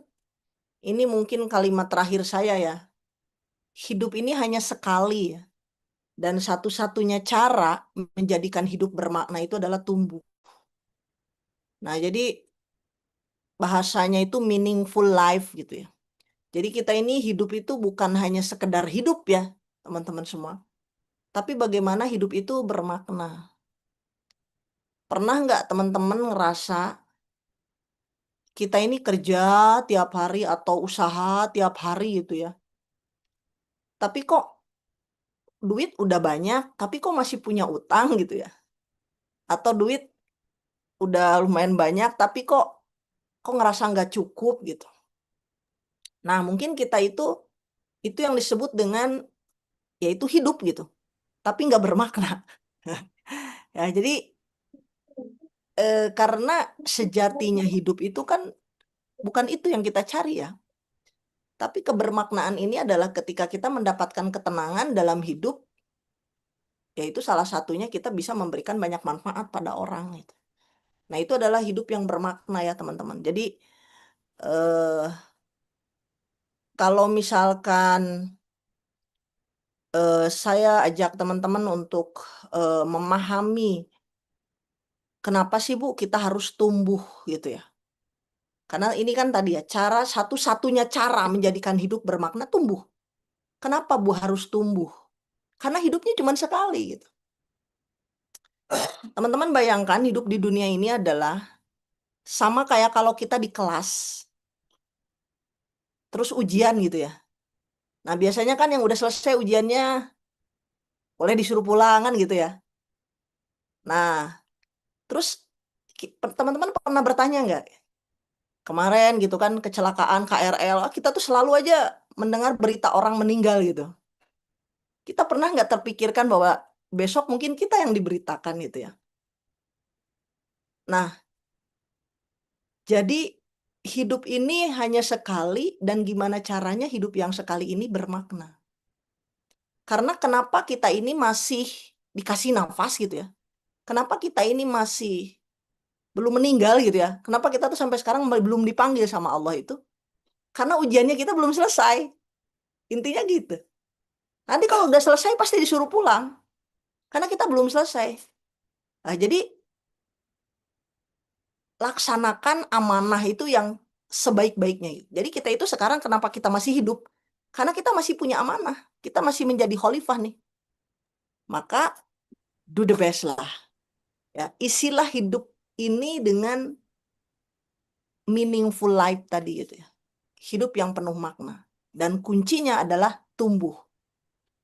ini mungkin kalimat terakhir saya ya. Hidup ini hanya sekali ya. Dan satu-satunya cara menjadikan hidup bermakna itu adalah tumbuh. Nah, jadi bahasanya itu meaningful life gitu ya. Jadi kita ini hidup itu bukan hanya sekedar hidup ya, teman-teman semua. Tapi bagaimana hidup itu bermakna. Pernah nggak teman-teman ngerasa kita ini kerja tiap hari atau usaha tiap hari gitu ya. Tapi kok duit udah banyak, tapi kok masih punya utang gitu ya. Atau duit udah lumayan banyak, tapi kok ngerasa nggak cukup gitu. Nah mungkin kita itu yang disebut dengan yaitu hidup gitu. Tapi nggak bermakna. Ya, jadi karena sejatinya hidup itu kan bukan itu yang kita cari ya. Tapi kebermaknaan ini adalah ketika kita mendapatkan ketenangan dalam hidup, yaitu salah satunya kita bisa memberikan banyak manfaat pada orang gitu. Nah, itu adalah hidup yang bermakna ya, teman-teman. Jadi eh, kalau misalkan saya ajak teman-teman untuk memahami kenapa sih Bu kita harus tumbuh gitu ya. Karena ini kan tadi ya, satu-satunya cara menjadikan hidup bermakna tumbuh. Kenapa Bu harus tumbuh? Karena hidupnya cuma sekali gitu. Teman-teman bayangkan hidup di dunia ini adalah sama kayak kalau kita di kelas, terus ujian gitu ya. Nah, biasanya kan yang udah selesai ujiannya boleh disuruh pulang kan gitu ya. Nah, terus teman-teman pernah bertanya nggak? Kemarin gitu kan kecelakaan KRL, kita tuh selalu aja mendengar berita orang meninggal gitu. Kita pernah nggak terpikirkan bahwa besok mungkin kita yang diberitakan gitu ya. Nah, jadi hidup ini hanya sekali dan gimana caranya hidup yang sekali ini bermakna. Karena kenapa kita ini masih dikasih nafas gitu ya. Kenapa kita ini masih belum meninggal gitu ya. Kenapa kita tuh sampai sekarang belum dipanggil sama Allah itu? Karena ujiannya kita belum selesai. Intinya gitu. Nanti kalau udah selesai pasti disuruh pulang. Karena kita belum selesai. Nah, jadi laksanakan amanah itu yang sebaik-baiknya. Jadi kita itu sekarang kenapa kita masih hidup? Karena kita masih punya amanah. Kita masih menjadi khalifah nih. Maka do the best lah. Ya, isilah hidup ini dengan meaningful life tadi gitu ya. Hidup yang penuh makna. Dan kuncinya adalah tumbuh.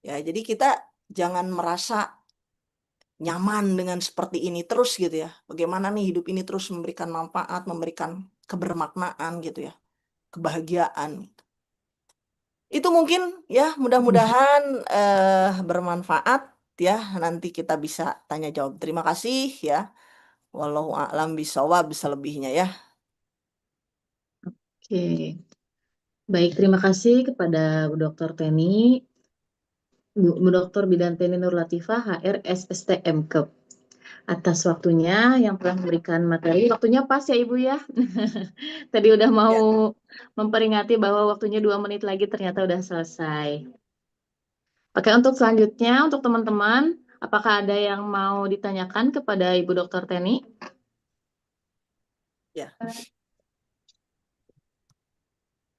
Ya, jadi kita jangan merasa nyaman dengan seperti ini terus gitu ya. Bagaimana nih hidup ini terus memberikan manfaat, memberikan kebermaknaan gitu ya. Kebahagiaan. Itu mungkin ya mudah-mudahan bermanfaat ya. Nanti kita bisa tanya jawab. Terima kasih ya. Wallahu a'lam bishawab, selebihnya ya. Oke. Baik, terima kasih kepada Bu Dr. Teni, Bu Dr. Bidan Teni Nur Latifah, HR SST MKEP, atas waktunya yang telah memberikan materi. Waktunya pas ya Ibu ya. Tadi udah mau Ya. memperingati bahwa waktunya 2 menit lagi ternyata udah selesai. Oke, untuk selanjutnya untuk teman-teman, apakah ada yang mau ditanyakan kepada Ibu Dr. Teni? Ya.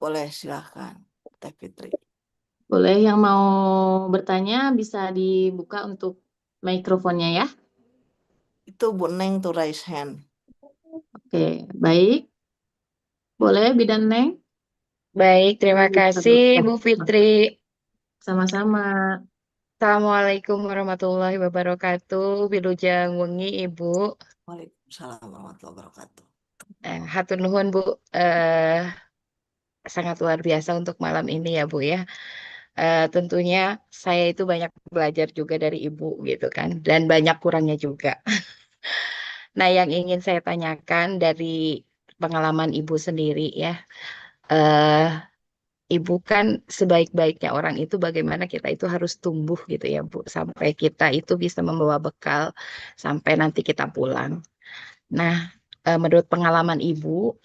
Boleh, silahkan. Teh Fitri. Boleh, yang mau bertanya bisa dibuka untuk mikrofonnya ya. Itu Bu Neng to raise hand. Oke, baik. Boleh, Bidan Neng? Baik, terima kasih Bu Fitri. Sama-sama. Assalamualaikum warahmatullahi wabarakatuh. Wilujeng wengi Ibu. Waalaikumsalam warahmatullahi wabarakatuh. Hatur nuhun Bu. Sangat luar biasa untuk malam ini ya Bu ya. Tentunya saya itu banyak belajar juga dari Ibu gitu kan. Dan banyak kurangnya juga. Nah, yang ingin saya tanyakan dari pengalaman Ibu sendiri ya. Ibu kan sebaik-baiknya orang itu bagaimana kita itu harus tumbuh gitu ya Bu. Sampai kita itu bisa membawa bekal sampai nanti kita pulang. Nah, menurut pengalaman Ibu,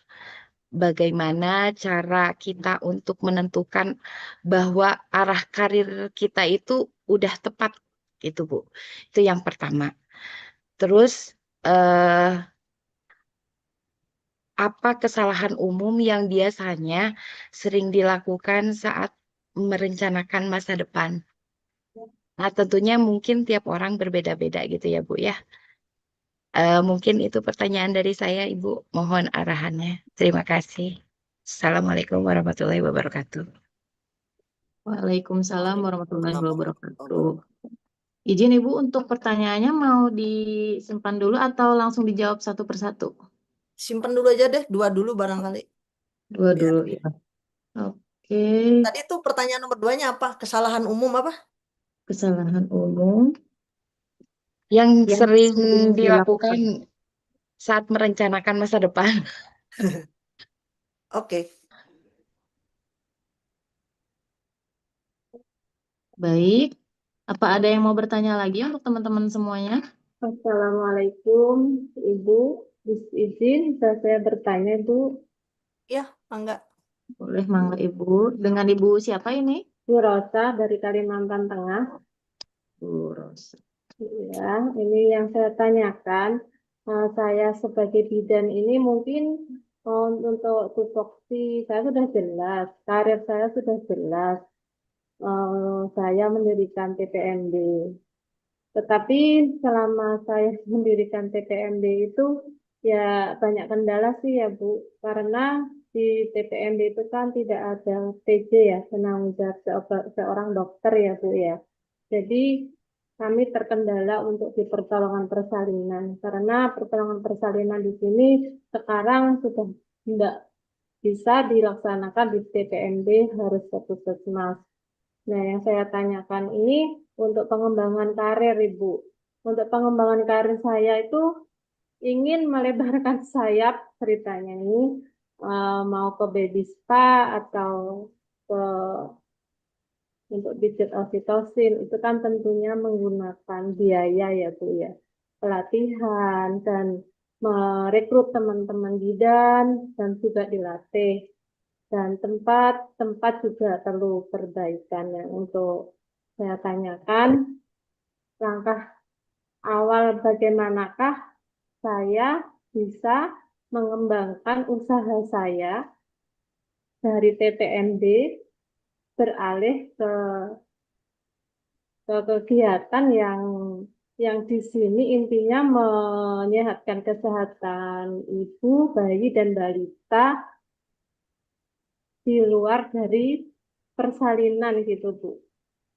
bagaimana cara kita untuk menentukan bahwa arah karir kita itu udah tepat gitu Bu. Itu yang pertama. Terus, apa kesalahan umum yang biasanya sering dilakukan saat merencanakan masa depan? Nah, tentunya mungkin tiap orang berbeda-beda gitu ya, Bu ya. Mungkin itu pertanyaan dari saya, Ibu. Mohon arahannya. Terima kasih. Assalamualaikum warahmatullahi wabarakatuh. Waalaikumsalam warahmatullahi wabarakatuh. Izin Ibu untuk pertanyaannya mau disimpan dulu atau langsung dijawab satu persatu? Simpen dulu aja deh, 2 dulu barangkali. Dua Biar. dulu ya. Oke. Tadi itu pertanyaan nomor 2-nya apa? Kesalahan umum apa? Kesalahan umum Yang yang sering sering dilakukan saat merencanakan masa depan. Oke. Baik. Apa ada yang mau bertanya lagi untuk teman-teman semuanya? Assalamualaikum, Ibu. Izin, bisa saya bertanya, Bu? Ya, mangga. Boleh, mangga Ibu. Dengan Ibu siapa ini? Bu Rosa dari Kalimantan Tengah. Bu Rosa. Ya, ini yang saya tanyakan. Saya sebagai bidan ini mungkin untuk tupoksi saya sudah jelas, karir saya sudah jelas. Saya mendirikan TPMD. Tetapi selama saya mendirikan TPMD itu ya banyak kendala sih ya Bu, karena di TPMD itu kan tidak ada TJ ya, penanggung jawab seorang dokter ya Bu ya. Jadi kami terkendala untuk di pertolongan persalinan, karena pertolongan persalinan di sini sekarang sudah tidak bisa dilaksanakan di TPMD, harus ke puskesmas. Nah, yang saya tanyakan ini untuk pengembangan karir, Ibu. Untuk pengembangan karir saya itu ingin melebarkan sayap ceritanya ini, mau ke baby spa atau ke untuk digit oksitosin, itu kan tentunya menggunakan biaya ya Bu ya. Pelatihan dan merekrut teman-teman bidan dan juga dilatih. Dan tempat juga perlu perbaikan ya. Untuk saya tanyakan langkah awal bagaimanakah saya bisa mengembangkan usaha saya dari TPMD beralih ke kegiatan yang di sini intinya menyehatkan kesehatan ibu, bayi, dan balita di luar dari persalinan gitu Bu.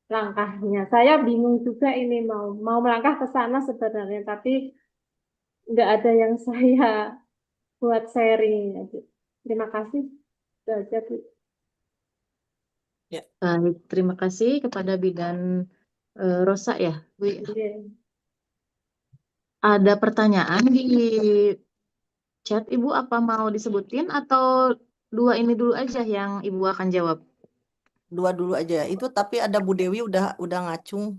Langkahnya saya bingung juga ini mau melangkah ke sana sebenarnya, tapi nggak ada yang saya buat sharing gitu. Terima kasih. Itu aja Bu. Ya. Baik, terima kasih kepada Bidan Rosa ya, Bu. Iya. Ada pertanyaan di chat, Ibu apa mau disebutin atau dua ini dulu aja yang Ibu akan jawab? Dua dulu aja. Itu tapi ada Bu Dewi udah ngacung.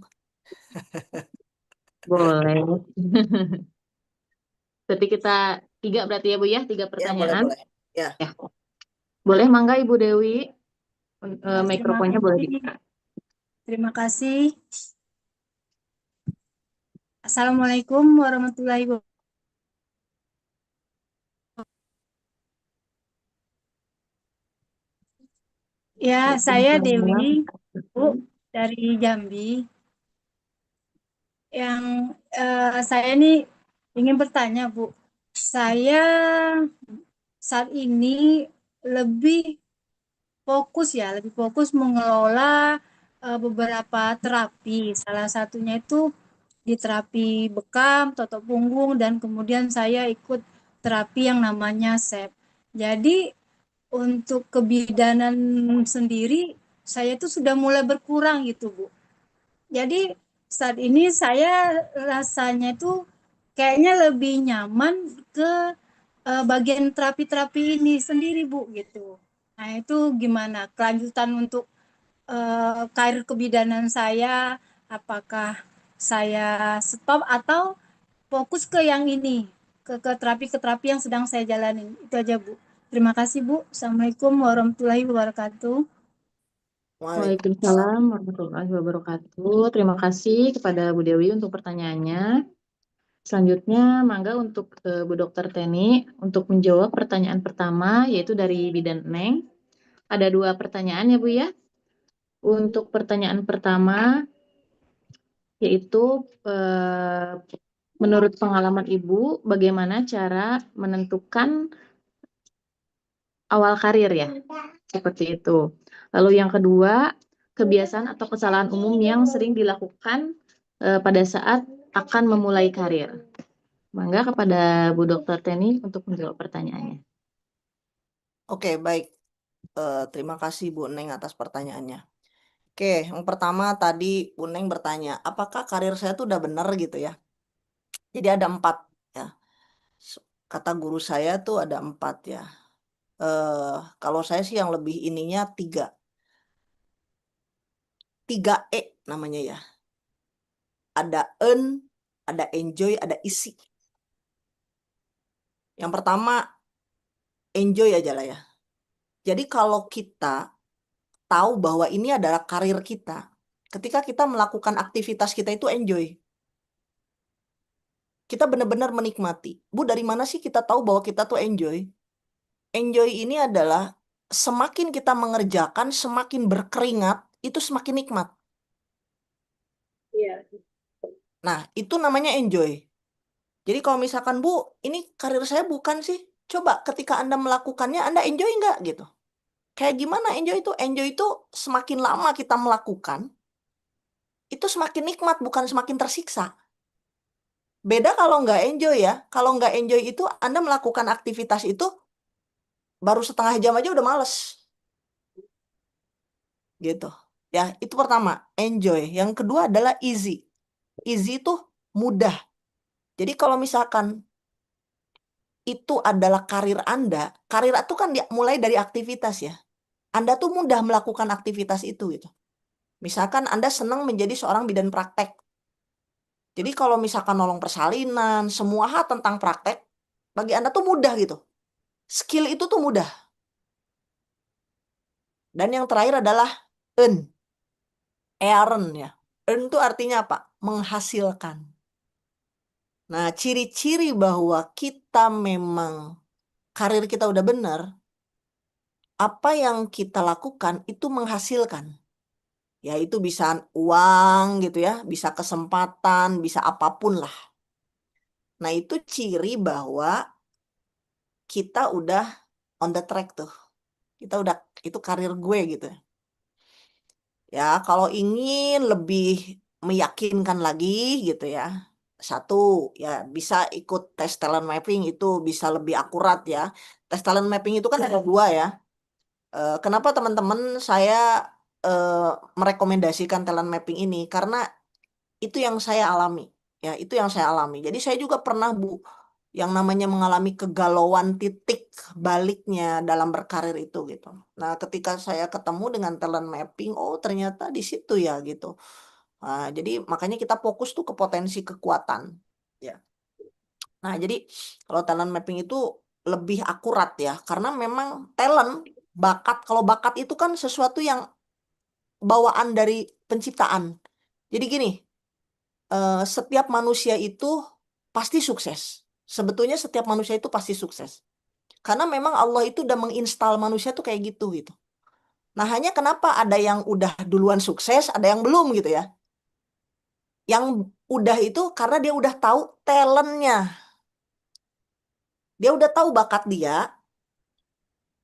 Boleh. Berarti kita tiga berarti ya Bu ya, tiga Ya, boleh, pertanyaan. boleh. Ya. Ya. Boleh, mangga Ibu Dewi. Terima Mikrofonnya boleh kasih. dibuka. Terima kasih. Assalamualaikum warahmatullahi wabarakatuh. Ya, saya Dewi, Bu, dari Jambi. Yang saya ini ingin bertanya, Bu. Saya saat ini lebih lebih fokus mengelola beberapa terapi. Salah satunya itu di terapi bekam, totok punggung, dan kemudian saya ikut terapi yang namanya SEP. Jadi untuk kebidanan sendiri, saya itu sudah mulai berkurang gitu, Bu. Jadi saat ini saya rasanya itu kayaknya lebih nyaman ke bagian terapi-terapi ini sendiri, Bu, gitu. Nah, itu gimana kelanjutan untuk karir kebidanan saya? Apakah saya stop atau fokus ke yang ini, ke terapi yang sedang saya jalanin? Itu aja, Bu. Terima kasih, Bu. Assalamualaikum warahmatullahi wabarakatuh. Waalaikumsalam warahmatullahi wabarakatuh. Terima kasih kepada Bu Dewi untuk pertanyaannya. Selanjutnya, mangga untuk Bu Dokter Teni untuk menjawab pertanyaan pertama, yaitu dari Bidan Neng. Ada dua pertanyaan ya Bu ya. Untuk pertanyaan pertama, yaitu menurut pengalaman Ibu, bagaimana cara menentukan awal karir ya? Seperti itu. Lalu yang kedua, kebiasaan atau kesalahan umum yang sering dilakukan pada saat akan memulai karir. Mangga kepada Bu Dokter Teni untuk menjawab pertanyaannya. Oke, baik. Terima kasih Bu Neng atas pertanyaannya. Oke, yang pertama tadi Bu Neng bertanya, apakah karir saya tuh udah benar gitu ya? Jadi ada 4 ya. kata guru saya tuh ada 4 ya. Kalau saya sih yang lebih ininya 3. 3E namanya ya. Ada earn, ada enjoy, ada isi. Yang pertama, enjoy aja lah ya. Jadi kalau kita tahu bahwa ini adalah karir kita, ketika kita melakukan aktivitas kita itu enjoy. Kita benar-benar menikmati. Bu, dari mana sih kita tahu bahwa kita tuh enjoy? Enjoy ini adalah semakin kita mengerjakan, semakin berkeringat, itu semakin nikmat. Iya. Nah, itu namanya enjoy. Jadi kalau misalkan, Bu, ini karir saya bukan sih. Coba ketika Anda melakukannya, Anda enjoy nggak gitu? Kayak gimana enjoy itu? Enjoy itu semakin lama kita melakukan, itu semakin nikmat, bukan semakin tersiksa. Beda kalau nggak enjoy ya. Kalau nggak enjoy itu, Anda melakukan aktivitas itu, baru setengah jam aja udah males. Gitu. Ya, itu pertama, enjoy. Yang kedua adalah easy. Easy itu mudah. Jadi kalau misalkan itu adalah karir Anda, karir itu kan mulai dari aktivitas ya. Anda tuh mudah melakukan aktivitas itu gitu. Misalkan Anda senang menjadi seorang bidan praktek. Jadi kalau misalkan nolong persalinan, semua hal tentang praktek, bagi Anda tuh mudah gitu. Skill itu tuh mudah. Dan yang terakhir adalah earn. Earn ya. Earn itu artinya apa? Menghasilkan. Nah, ciri-ciri bahwa kita memang karir kita udah benar, apa yang kita lakukan itu menghasilkan. Ya, itu bisa uang gitu ya, bisa kesempatan, bisa apapun lah. Nah, itu ciri bahwa kita udah on the track tuh. Kita udah, itu karir gue gitu. Ya, kalau ingin lebih meyakinkan lagi gitu ya. Satu, ya bisa ikut tes talent mapping, itu bisa lebih akurat ya. Tes talent mapping itu kan ada 2 ya. Kenapa teman-teman saya merekomendasikan talent mapping ini? Karena itu yang saya alami. Ya, itu yang saya alami. Jadi saya juga pernah, Bu, yang namanya mengalami kegalauan titik baliknya dalam berkarir itu gitu. Nah, ketika saya ketemu dengan talent mapping, oh ternyata di situ ya gitu. Nah, jadi makanya kita fokus tuh ke potensi kekuatan. Ya. Nah, jadi kalau talent mapping itu lebih akurat ya, karena memang talent, bakat, kalau bakat itu kan sesuatu yang bawaan dari penciptaan. Jadi gini, setiap manusia itu pasti sukses. Sebetulnya setiap manusia itu pasti sukses. Karena memang Allah itu udah menginstal manusia tuh kayak gitu. Nah, hanya kenapa ada yang udah duluan sukses, ada yang belum gitu ya. Yang udah itu karena dia udah tahu talentnya. Dia udah tahu bakat dia.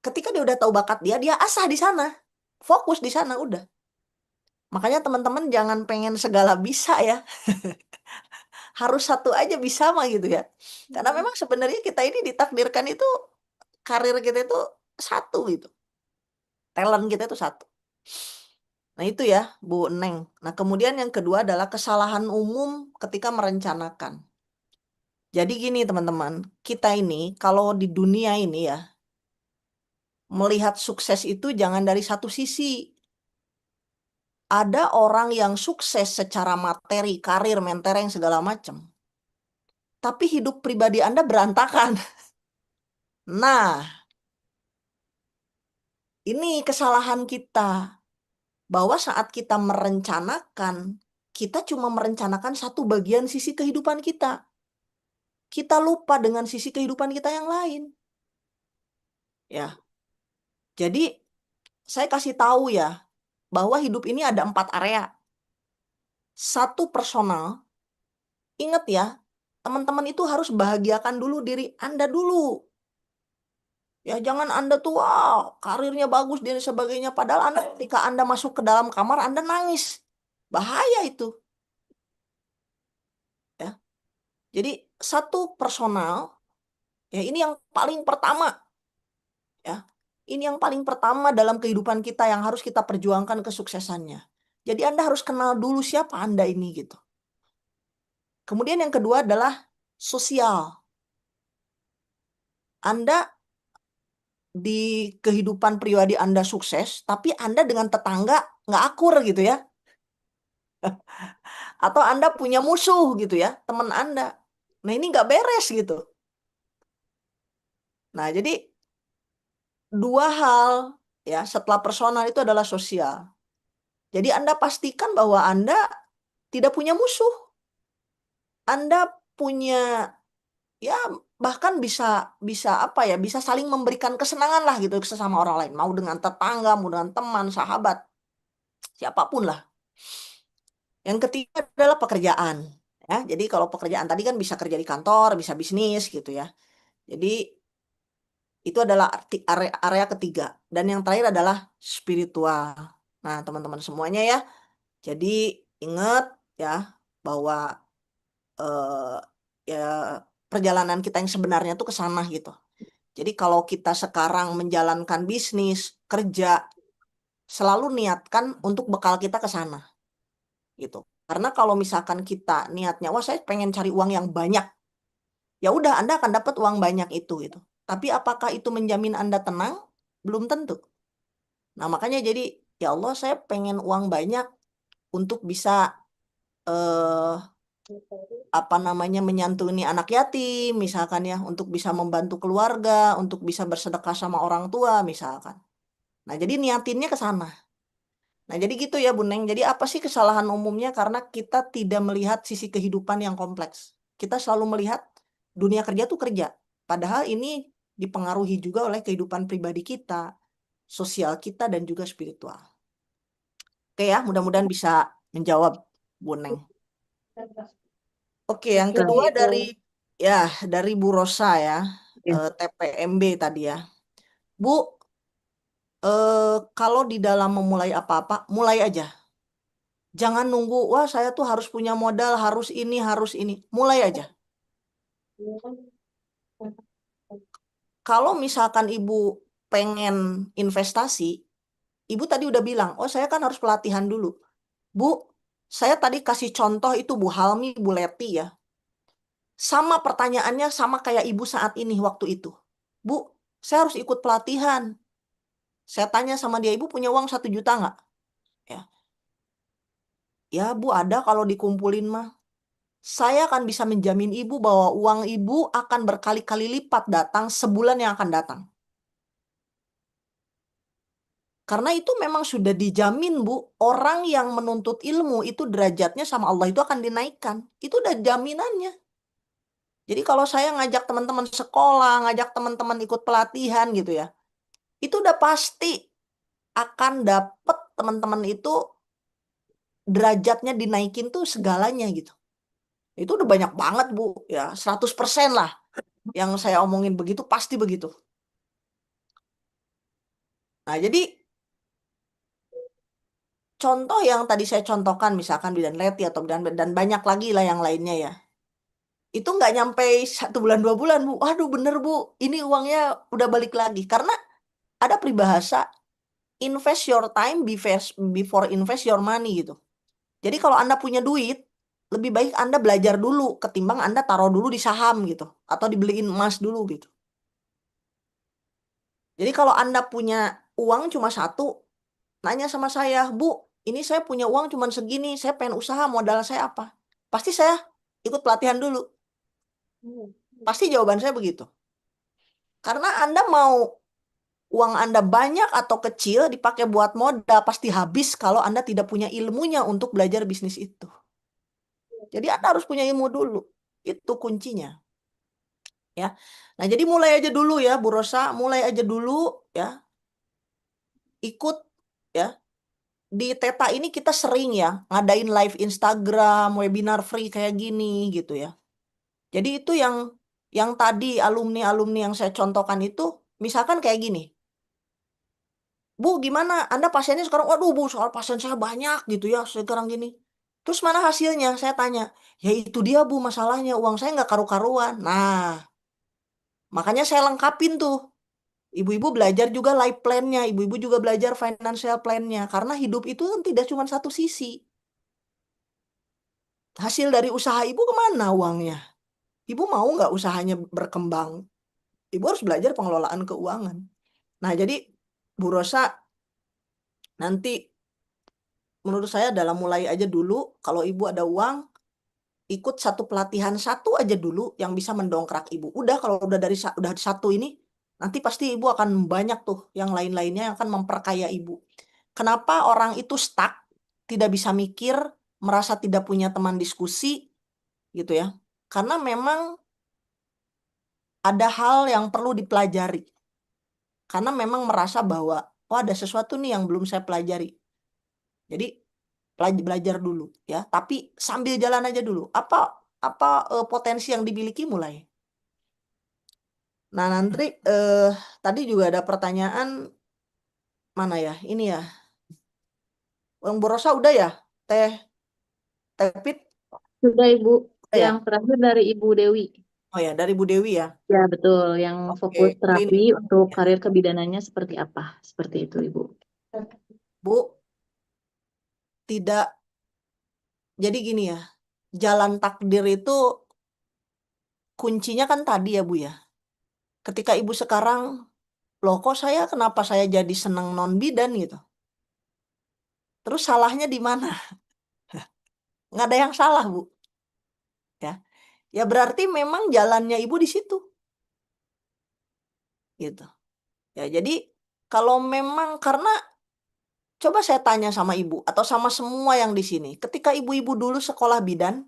Ketika dia udah tahu bakat dia asah di sana. Fokus di sana udah. Makanya teman-teman jangan pengen segala bisa ya. Harus satu aja bisa mah gitu ya. Karena memang sebenarnya kita ini ditakdirkan itu, karir kita itu satu gitu. Talent kita itu satu. Nah itu ya Bu Neng. Nah kemudian yang kedua adalah kesalahan umum ketika merencanakan. Jadi gini teman-teman, kita ini kalau di dunia ini ya, melihat sukses itu jangan dari satu sisi. Ada orang yang sukses secara materi, karir, mentereng, segala macam. Tapi hidup pribadi Anda berantakan. Nah, ini kesalahan kita. Bahwa saat kita merencanakan, kita cuma merencanakan satu bagian sisi kehidupan kita. Kita lupa dengan sisi kehidupan kita yang lain. Ya. Jadi, saya kasih tahu ya, bahwa hidup ini ada 4 area. 1 personal, ingat ya, teman-teman itu harus bahagiakan dulu diri Anda dulu. Ya, jangan Anda tuh, wow, karirnya bagus dan sebagainya. Padahal Anda ketika Anda masuk ke dalam kamar, Anda nangis. Bahaya itu. Ya. Jadi, 1 personal, ya ini yang paling pertama. Ya. Ini yang paling pertama dalam kehidupan kita yang harus kita perjuangkan kesuksesannya. Jadi Anda harus kenal dulu siapa Anda ini gitu. Kemudian yang kedua adalah sosial. Anda di kehidupan pribadi Anda sukses, tapi Anda dengan tetangga nggak akur gitu ya. Atau Anda punya musuh gitu ya, teman Anda. Nah ini nggak beres gitu. Nah jadi dua hal ya setelah personal itu adalah sosial. Jadi Anda pastikan bahwa Anda tidak punya musuh. Anda punya ya bahkan bisa bisa apa ya bisa saling memberikan kesenangan lah gitu sesama orang lain. Mau dengan tetangga, mau dengan teman, sahabat, siapapun lah. Yang ketiga adalah pekerjaan. Ya, jadi kalau pekerjaan tadi kan bisa kerja di kantor, bisa bisnis gitu ya. Jadi itu adalah area ketiga. Dan yang terakhir adalah spiritual. Nah, teman-teman semuanya ya. Jadi ingat ya bahwa eh, ya perjalanan kita yang sebenarnya tuh ke sana gitu. Jadi kalau kita sekarang menjalankan bisnis, kerja, selalu niatkan untuk bekal kita ke sana gitu. Karena kalau misalkan kita niatnya, wah saya pengen cari uang yang banyak, ya udah Anda akan dapat uang banyak itu gitu. Tapi apakah itu menjamin Anda tenang? Belum tentu. Nah makanya jadi ya Allah saya pengen uang banyak untuk bisa eh, menyantuni anak yatim misalkan ya, untuk bisa membantu keluarga, untuk bisa bersedekah sama orang tua misalkan. Nah jadi niatinnya ke sana. Nah jadi gitu ya Bu Neng. Jadi apa sih kesalahan umumnya? Karena kita tidak melihat sisi kehidupan yang kompleks. Kita selalu melihat dunia kerja tuh kerja. Padahal ini dipengaruhi juga oleh kehidupan pribadi kita, sosial kita, dan juga spiritual. Oke ya, mudah-mudahan bisa menjawab Bu Neng. Oke, yang kedua dari Bu Rosa ya, TPMB tadi ya. Bu, kalau di dalam memulai apa-apa, mulai aja. Jangan nunggu, wah saya tuh harus punya modal, harus ini, harus ini. Mulai aja. Kalau misalkan Ibu pengen investasi, Ibu tadi udah bilang, oh saya kan harus pelatihan dulu. Bu, saya tadi kasih contoh itu Bu Halmi, Bu Leti ya. Sama pertanyaannya sama kayak Ibu saat ini waktu itu. Bu, saya harus ikut pelatihan. Saya tanya sama dia, Ibu punya uang 1 juta nggak? Ya. Ya Bu, ada kalau dikumpulin mah. Saya akan bisa menjamin Ibu bahwa uang Ibu akan berkali-kali lipat datang sebulan yang akan datang. Karena itu memang sudah dijamin Bu, orang yang menuntut ilmu itu derajatnya sama Allah itu akan dinaikkan. Itu udah jaminannya. Jadi kalau saya ngajak teman-teman sekolah, ngajak teman-teman ikut pelatihan gitu ya, itu udah pasti akan dapet teman-teman itu derajatnya dinaikin tuh segalanya gitu. Itu udah banyak banget Bu, ya 100% lah. Yang saya omongin begitu pasti begitu. Nah jadi contoh yang tadi saya contohkan misalkan Bidan Leti atau dan banyak lagi lah yang lainnya ya. Itu nggak nyampe 1 bulan 2 bulan Bu. Waduh bener Bu, ini uangnya udah balik lagi. Karena ada peribahasa invest your time before invest your money gitu. Jadi kalau Anda punya duit, lebih baik Anda belajar dulu ketimbang Anda taruh dulu di saham gitu. Atau dibeliin emas dulu gitu. Jadi kalau Anda punya uang cuma 1, nanya sama saya, Bu, ini saya punya uang cuma segini, saya pengen usaha, modal saya apa? Pasti saya ikut pelatihan dulu. Pasti jawaban saya begitu. Karena Anda mau uang Anda banyak atau kecil dipakai buat modal, pasti habis kalau Anda tidak punya ilmunya untuk belajar bisnis itu. Jadi Anda harus punya ilmu dulu. Itu kuncinya. Ya. Nah, jadi mulai aja dulu ya, Bu Rosa, mulai aja dulu ya. Ikut ya. Di Teta ini kita sering ya ngadain live Instagram, webinar free kayak gini gitu ya. Jadi itu yang tadi alumni-alumni yang saya contohkan itu, misalkan kayak gini. Bu, gimana? Anda pasiennya sekarang, waduh Bu, soal pasien saya banyak gitu ya sekarang gini. Terus mana hasilnya? Saya tanya. Ya itu dia Bu masalahnya, uang saya nggak karu-karuan. Nah, makanya saya lengkapin tuh. Ibu-ibu belajar juga life plan-nya, ibu-ibu juga belajar financial plan-nya. Karena hidup itu kan tidak cuma satu sisi. Hasil dari usaha ibu kemana uangnya? Ibu mau nggak usahanya berkembang? Ibu harus belajar pengelolaan keuangan. Nah, jadi Bu Rosa nanti menurut saya dalam mulai aja dulu, kalau Ibu ada uang, ikut satu pelatihan satu aja dulu yang bisa mendongkrak Ibu. Udah kalau udah udah satu ini, nanti pasti Ibu akan banyak tuh yang lain-lainnya yang akan memperkaya Ibu. Kenapa orang itu stuck, tidak bisa mikir, merasa tidak punya teman diskusi, gitu ya? Karena memang ada hal yang perlu dipelajari. Karena memang merasa bahwa, oh ada sesuatu nih yang belum saya pelajari. Jadi belajar dulu ya, tapi sambil jalan aja dulu. Apa potensi yang dimiliki mulai. Nah, nanti tadi juga ada pertanyaan mana ya? Ini ya. Bang Borosa udah ya? Teh Pit? Sudah Ibu, Udah ya? yang terakhir dari Ibu Dewi. Oh ya, dari Bu Dewi ya. Ya betul, yang Oke, fokus terapi klinik. untuk karir kebidanannya seperti apa? Seperti itu Ibu. Bu, tidak. Jadi gini ya, jalan takdir itu kuncinya kan tadi ya Bu ya. Ketika Ibu sekarang, loh kok kenapa saya jadi senang non-bidan gitu. Terus salahnya di mana? Nggak ada yang salah Bu. Ya berarti memang jalannya Ibu di situ. Gitu. Ya jadi kalau memang karena coba saya tanya sama Ibu atau sama semua yang di sini, ketika ibu-ibu dulu sekolah bidan,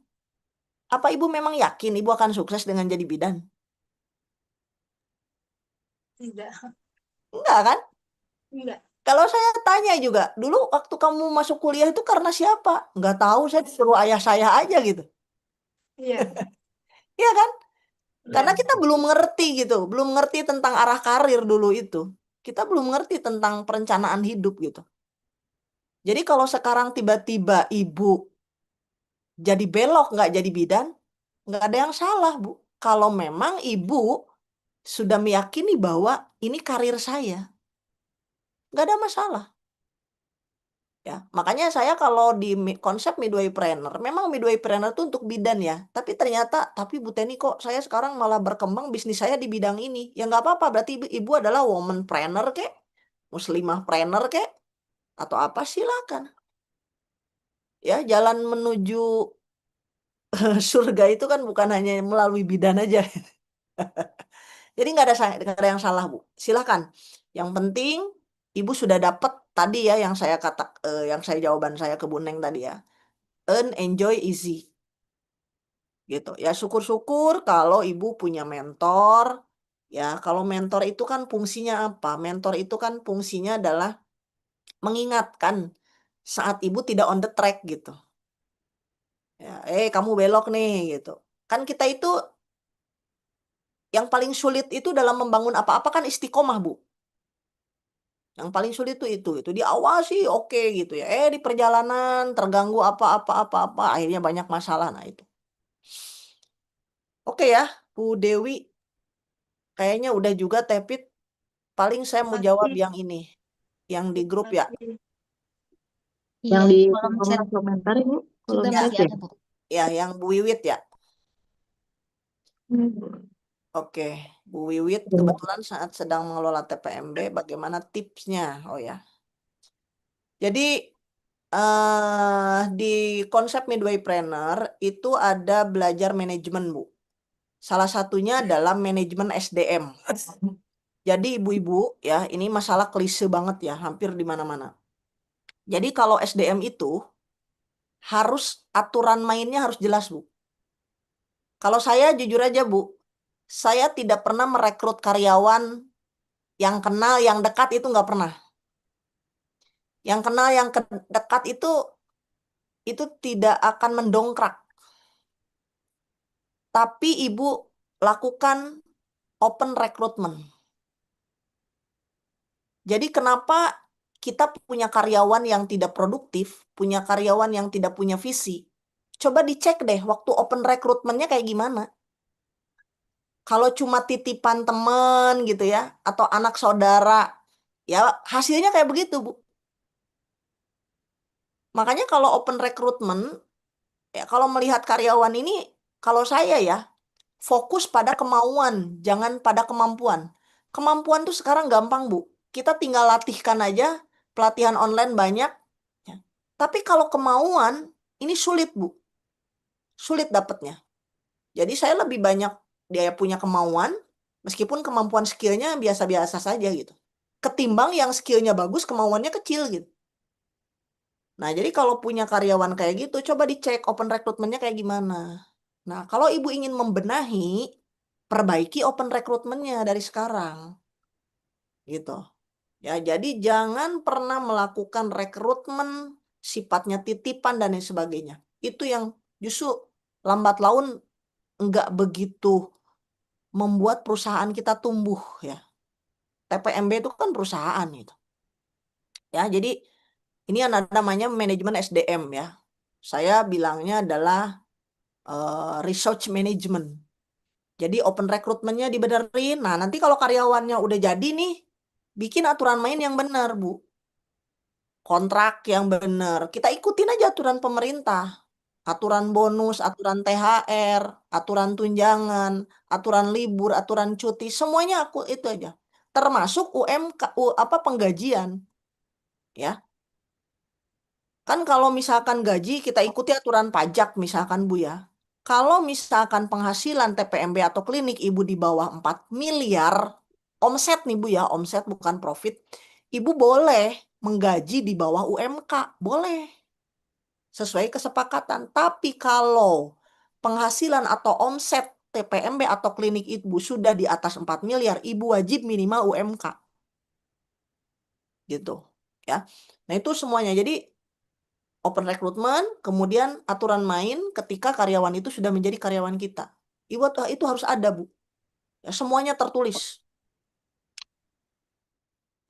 apa Ibu memang yakin Ibu akan sukses dengan jadi bidan? Tidak. Enggak kan? Enggak. Kalau saya tanya juga, dulu waktu kamu masuk kuliah itu karena siapa? Nggak tahu, saya disuruh ayah saya aja gitu. Iya. Iya kan? Karena kita belum ngerti gitu, belum ngerti tentang arah karir dulu itu. Kita belum ngerti tentang perencanaan hidup gitu. Jadi kalau sekarang tiba-tiba Ibu jadi belok nggak jadi bidan, nggak ada yang salah Bu. Kalau memang Ibu sudah meyakini bahwa ini karir saya, nggak ada masalah. Ya, makanya saya kalau di konsep midwaypreneur, memang midwaypreneur itu untuk bidan ya. Tapi ternyata, Bu Teni kok saya sekarang malah berkembang bisnis saya di bidang ini. Ya nggak apa-apa, berarti Ibu adalah womanpreneur kek, muslimahpreneur kek, atau apa silakan. Ya, jalan menuju surga itu kan bukan hanya melalui bidan aja. Jadi nggak ada yang salah Bu. Silakan. Yang penting Ibu sudah dapat tadi ya yang saya jawaban saya ke Bu Neng tadi ya. Earn, enjoy, easy. Gitu. Ya syukur-syukur kalau Ibu punya mentor. Ya kalau mentor itu kan fungsinya apa? Mentor itu kan fungsinya adalah mengingatkan saat Ibu tidak on the track gitu. Ya, kamu belok nih gitu. Kan kita itu yang paling sulit itu dalam membangun apa-apa kan istiqomah Bu. Yang paling sulit itu di awal sih oke gitu ya. Di perjalanan terganggu apa akhirnya banyak masalah. Nah itu. Oke ya, Bu Dewi. Kayaknya udah juga Tepit. Paling saya mau jawab yang ini. Yang di grup ya. Yang Iya, di kolom chat komentar Ibu, juga kolom masih chat ya. ada, Bu. Ya, yang Bu Wiwit ya. Oke, Bu Wiwit kebetulan saat sedang mengelola TPMB, bagaimana tipsnya? Oh ya. Jadi di konsep midwaypreneur itu ada belajar manajemen Bu. Salah satunya adalah manajemen SDM. Jadi ibu-ibu ya, ini masalah klise banget ya, hampir di mana-mana. Jadi kalau SDM itu harus aturan mainnya harus jelas Bu. Kalau saya jujur aja Bu, saya tidak pernah merekrut karyawan yang kenal, yang dekat itu nggak pernah. Yang kenal, yang dekat itu tidak akan mendongkrak. Tapi Ibu lakukan open recruitment. Jadi kenapa kita punya karyawan yang tidak produktif, punya karyawan yang tidak punya visi? Coba dicek deh waktu open recruitment-nya kayak gimana. Kalau cuma titipan teman gitu ya, atau anak saudara, ya hasilnya kayak begitu Bu. Makanya kalau open recruitment, ya kalau melihat karyawan ini, kalau saya ya, fokus pada kemauan, jangan pada kemampuan. Kemampuan tuh sekarang gampang, Bu. Kita tinggal latihkan aja, pelatihan online banyak. Ya. Tapi kalau kemauan, ini sulit, Bu. Sulit dapatnya. Jadi saya lebih banyak dia punya kemauan, meskipun kemampuan skillnya biasa-biasa saja gitu. Ketimbang yang skillnya bagus, kemauannya kecil gitu. Nah, jadi kalau punya karyawan kayak gitu, coba dicek open recruitment-nya kayak gimana. Nah, kalau ibu ingin membenahi, perbaiki open recruitment-nya dari sekarang. Gitu. Ya, jadi jangan pernah melakukan rekrutmen sifatnya titipan dan lain sebagainya. Itu yang justru lambat laun enggak begitu membuat perusahaan kita tumbuh ya. TPMB itu kan perusahaan gitu. Ya, jadi ini yang namanya manajemen SDM ya. Saya bilangnya adalah research management. Jadi open recruitment-nya dibenerin. Nah, nanti kalau karyawannya udah jadi nih, bikin aturan main yang benar, Bu. Kontrak yang benar. Kita ikutin aja aturan pemerintah. Aturan bonus, aturan THR, aturan tunjangan, aturan libur, aturan cuti, semuanya aku itu aja. Termasuk UMK, penggajian. Ya. Kan kalau misalkan gaji kita ikuti aturan pajak misalkan Bu ya. Kalau misalkan penghasilan TPMB atau klinik ibu di bawah 4 miliar, omset nih Bu ya, omset bukan profit, ibu boleh menggaji di bawah UMK, boleh. Sesuai kesepakatan. Tapi kalau penghasilan atau omset TPMB atau klinik ibu sudah di atas 4 miliar, ibu wajib minimal UMK. Gitu. Ya. Nah, itu semuanya. Jadi open recruitment, kemudian aturan main ketika karyawan itu sudah menjadi karyawan kita. Itu harus ada, Bu. Ya, semuanya tertulis.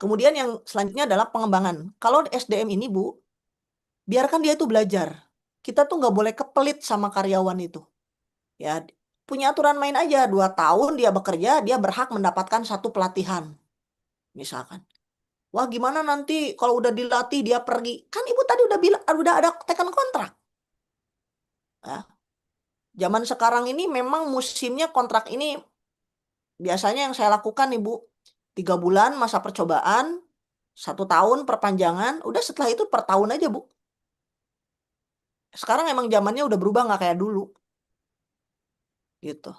Kemudian yang selanjutnya adalah pengembangan. Kalau SDM ini, Bu, biarkan dia itu belajar. Kita tuh nggak boleh kepelit sama karyawan itu. Ya, punya aturan main aja. 2 tahun dia bekerja, dia berhak mendapatkan 1 pelatihan. Misalkan. Wah, gimana nanti kalau udah dilatih dia pergi? Kan ibu tadi udah bilang, udah ada tekan kontrak. Ya. Zaman sekarang ini memang musimnya kontrak ini biasanya yang saya lakukan Ibu 3 bulan masa percobaan, 1 tahun perpanjangan, udah setelah itu per tahun aja Bu. Sekarang emang zamannya udah berubah nggak kayak dulu. Gitu.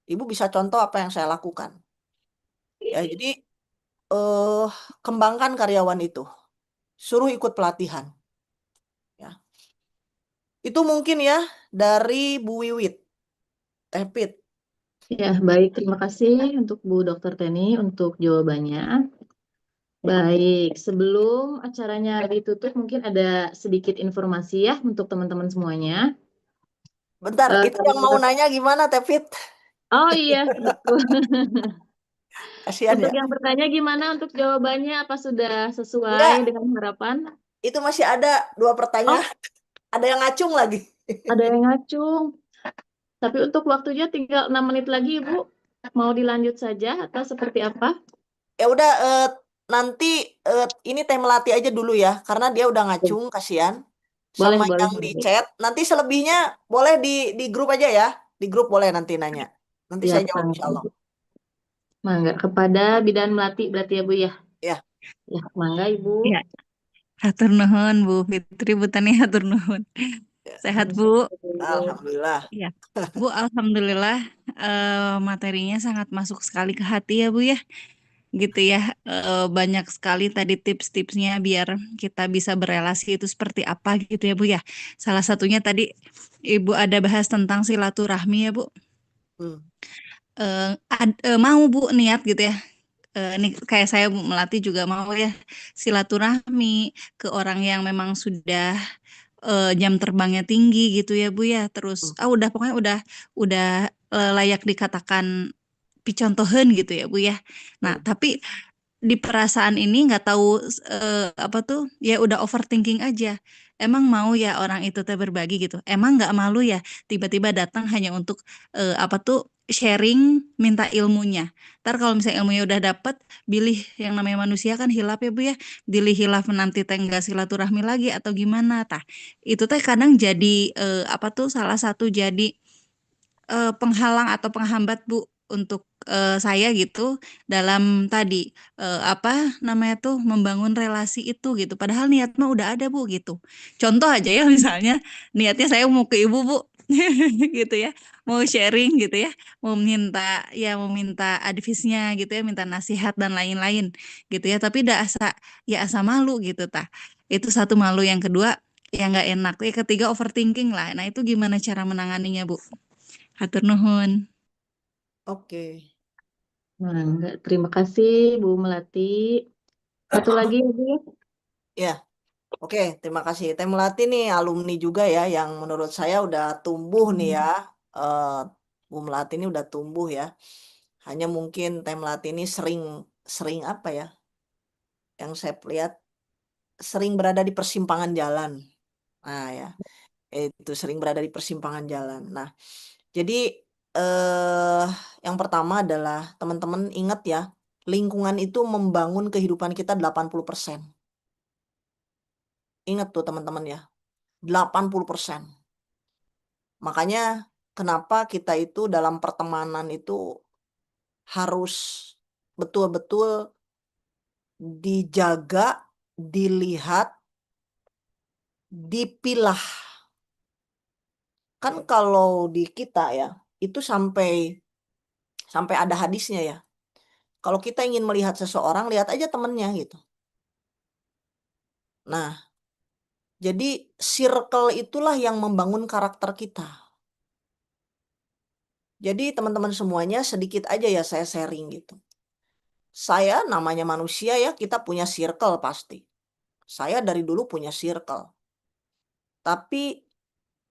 Ibu bisa contoh apa yang saya lakukan. Ya, jadi kembangkan karyawan itu. Suruh ikut pelatihan. Ya. Itu mungkin ya dari Bu Wiwit. Tepit. Ya, baik. Terima kasih untuk Bu Dr. Teni untuk jawabannya. Baik, sebelum acaranya ditutup mungkin ada sedikit informasi ya untuk teman-teman semuanya. Bentar, itu yang mau nanya gimana Tepit? Oh iya, betul. Kasihan Untuk ya. yang bertanya gimana untuk jawabannya? Apa sudah sesuai Enggak. dengan harapan? Itu masih ada 2 pertanyaan. Ada yang ngacung lagi. Ada yang ngacung. Tapi untuk waktunya tinggal 6 menit lagi, Ibu. Mau dilanjut saja atau seperti apa? Ya udah, nanti ini Teh Melati aja dulu ya, karena dia udah ngacung, kasihan. Boleh, Sama boleh. yang di chat. Nanti selebihnya boleh di grup aja ya. Di grup boleh nanti nanya. Nanti Ya, saya jawab insya Allah. Mangga kepada Bidan Melati berarti ya Bu ya? Ya. Ya, mangga Ibu. Ya, hatur nuhun Bu Fitri, Bu Tani hatur nuhun. Sehat Bu? Alhamdulillah. Ya, Bu, alhamdulillah materinya sangat masuk sekali ke hati ya Bu ya. Gitu ya, banyak sekali tadi tips-tipsnya biar kita bisa berelasi itu seperti apa gitu ya Bu ya. Salah satunya tadi Ibu ada bahas tentang silaturahmi ya Bu. Mau Bu niat gitu ya. Nih kayak saya Bu Melati juga mau ya silaturahmi ke orang yang memang sudah jam terbangnya tinggi gitu ya Bu ya. Terus udah pokoknya udah layak dikatakan picontohen gitu ya Bu ya. Nah, tapi di perasaan ini nggak tahu apa tuh ya udah overthinking aja. Emang mau ya orang itu teh berbagi gitu. Emang nggak malu ya tiba-tiba datang hanya untuk apa tuh sharing minta ilmunya. Ntar kalau misalnya ilmunya udah dapet, bilih yang namanya manusia kan hilaf ya Bu ya. Dilih hilaf nanti teh nggak silaturahmi lagi atau gimana. Tah itu teh kadang jadi apa tuh salah satu jadi penghalang atau penghambat Bu untuk saya gitu dalam tadi apa namanya tuh membangun relasi itu gitu. Padahal niat mah udah ada Bu gitu. Contoh aja ya misalnya niatnya saya mau ke Ibu Bu gitu ya, mau sharing gitu ya, mau minta advice-nya gitu ya, minta nasihat dan lain-lain gitu ya. Tapi asa malu gitu tah. Itu satu malu, yang kedua yang nggak enak, yang ketiga overthinking lah. Nah itu gimana cara menanganinya Bu? Hatur nuhun. Oke. Nah, enggak. Terima kasih Bu Melati. Satu lagi ya, Bu. Ya, oke. Terima kasih. Teh Melati nih alumni juga ya, yang menurut saya udah tumbuh nih ya. Bu Melati ini udah tumbuh ya. Hanya mungkin Teh Melati ini sering apa ya? Yang saya lihat sering berada di persimpangan jalan. Nah ya, itu sering berada di persimpangan jalan. Nah, jadi eh yang pertama adalah teman-teman ingat ya, lingkungan itu membangun kehidupan kita 80%. Ingat tuh teman-teman ya, 80%. Makanya kenapa kita itu dalam pertemanan itu harus betul-betul dijaga, dilihat, dipilah. Kan kalau di kita ya, itu sampai ada hadisnya ya. Kalau kita ingin melihat seseorang, lihat aja temennya gitu. Nah, jadi circle itulah yang membangun karakter kita. Jadi teman-teman semuanya sedikit aja ya saya sharing gitu. Saya namanya manusia ya, kita punya circle pasti. Saya dari dulu punya circle. Tapi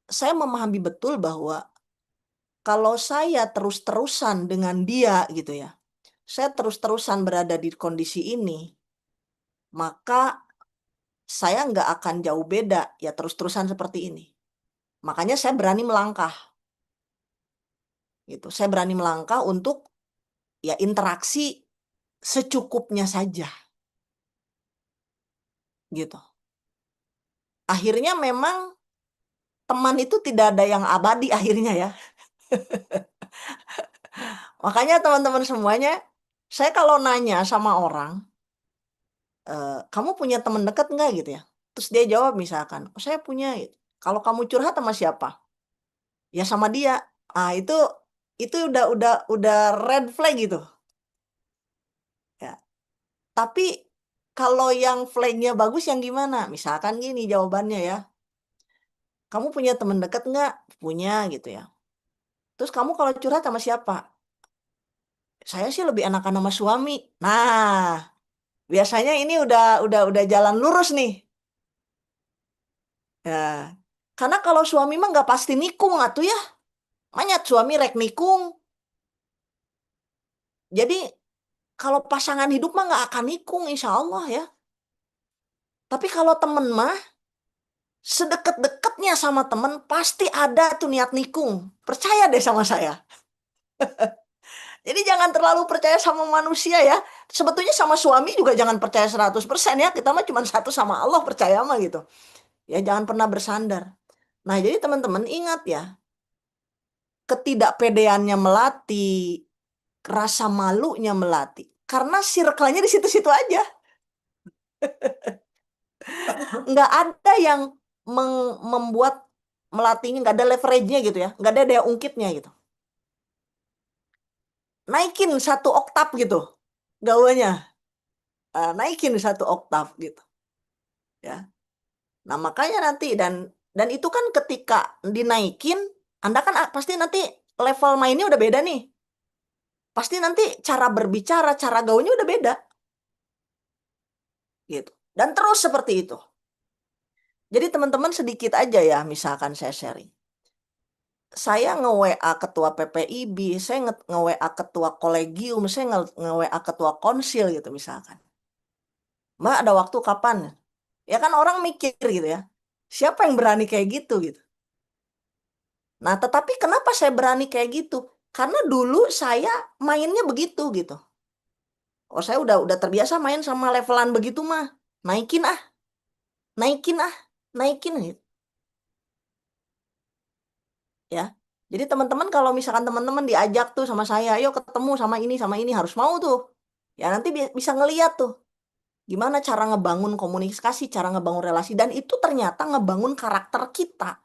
saya memahami betul bahwa kalau saya terus-terusan dengan dia gitu ya, saya terus-terusan berada di kondisi ini, maka saya nggak akan jauh beda ya terus-terusan seperti ini. Makanya saya berani melangkah. Gitu. Saya berani melangkah untuk ya interaksi secukupnya saja. Gitu. Akhirnya memang teman itu tidak ada yang abadi akhirnya ya. Makanya teman-teman semuanya, saya kalau nanya sama orang, kamu punya teman dekat nggak gitu ya? Terus dia jawab misalkan, oh, saya punya. Gitu. Kalau kamu curhat sama siapa? Ya sama dia. Ah itu udah red flag gitu. Ya. Tapi kalau yang flagnya bagus yang gimana? Misalkan gini jawabannya ya. Kamu punya teman dekat nggak? Punya gitu ya. Terus kamu kalau curhat sama siapa? Saya sih lebih enakan sama suami. Nah, biasanya ini udah jalan lurus nih. Ya. Karena kalau suami mah nggak pasti nikung atuh ya. Manyat suami rek nikung. Jadi kalau pasangan hidup mah nggak akan nikung insya Allah ya. Tapi kalau temen mah sedekat-dekatnya sama temen pasti ada tuh niat nikung. Percaya deh sama saya. Jadi jangan terlalu percaya sama manusia ya. Sebetulnya sama suami juga jangan percaya 100% ya. Kita mah cuma satu sama Allah percaya mah gitu. Ya jangan pernah bersandar. Nah jadi teman-teman ingat ya. Ketidakpedeannya melatih. Rasa malunya melatih. Karena circle-nya di situ-situ aja. Nggak ada yang membuat melatihnya, nggak ada leverage-nya gitu ya. Nggak ada daya ungkitnya gitu. Naikin 1 oktav gitu gaulnya. Naikin 1 oktav gitu. Ya. Nah, makanya nanti dan itu kan ketika dinaikin, Anda kan pasti nanti level mainnya udah beda nih. Pasti nanti cara berbicara, cara gaulnya udah beda. Gitu. Dan terus seperti itu. Jadi teman-teman sedikit aja ya, misalkan saya sharing. Saya nge-WA ketua PPIB, saya nge-WA ketua kolegium, saya nge-WA ketua konsil gitu misalkan. Mbak ada waktu kapan? Ya kan orang mikir gitu ya. Siapa yang berani kayak gitu gitu. Nah, tetapi kenapa saya berani kayak gitu? Karena dulu saya mainnya begitu gitu. Oh, saya udah terbiasa main sama levelan begitu mah. Naikin ah. Naikin ah. Naikin gitu. Ya. Jadi teman-teman kalau misalkan teman-teman diajak tuh sama saya, ayo ketemu sama ini harus mau tuh. Ya nanti bisa ngeliat tuh gimana cara ngebangun komunikasi, cara ngebangun relasi, dan itu ternyata ngebangun karakter kita.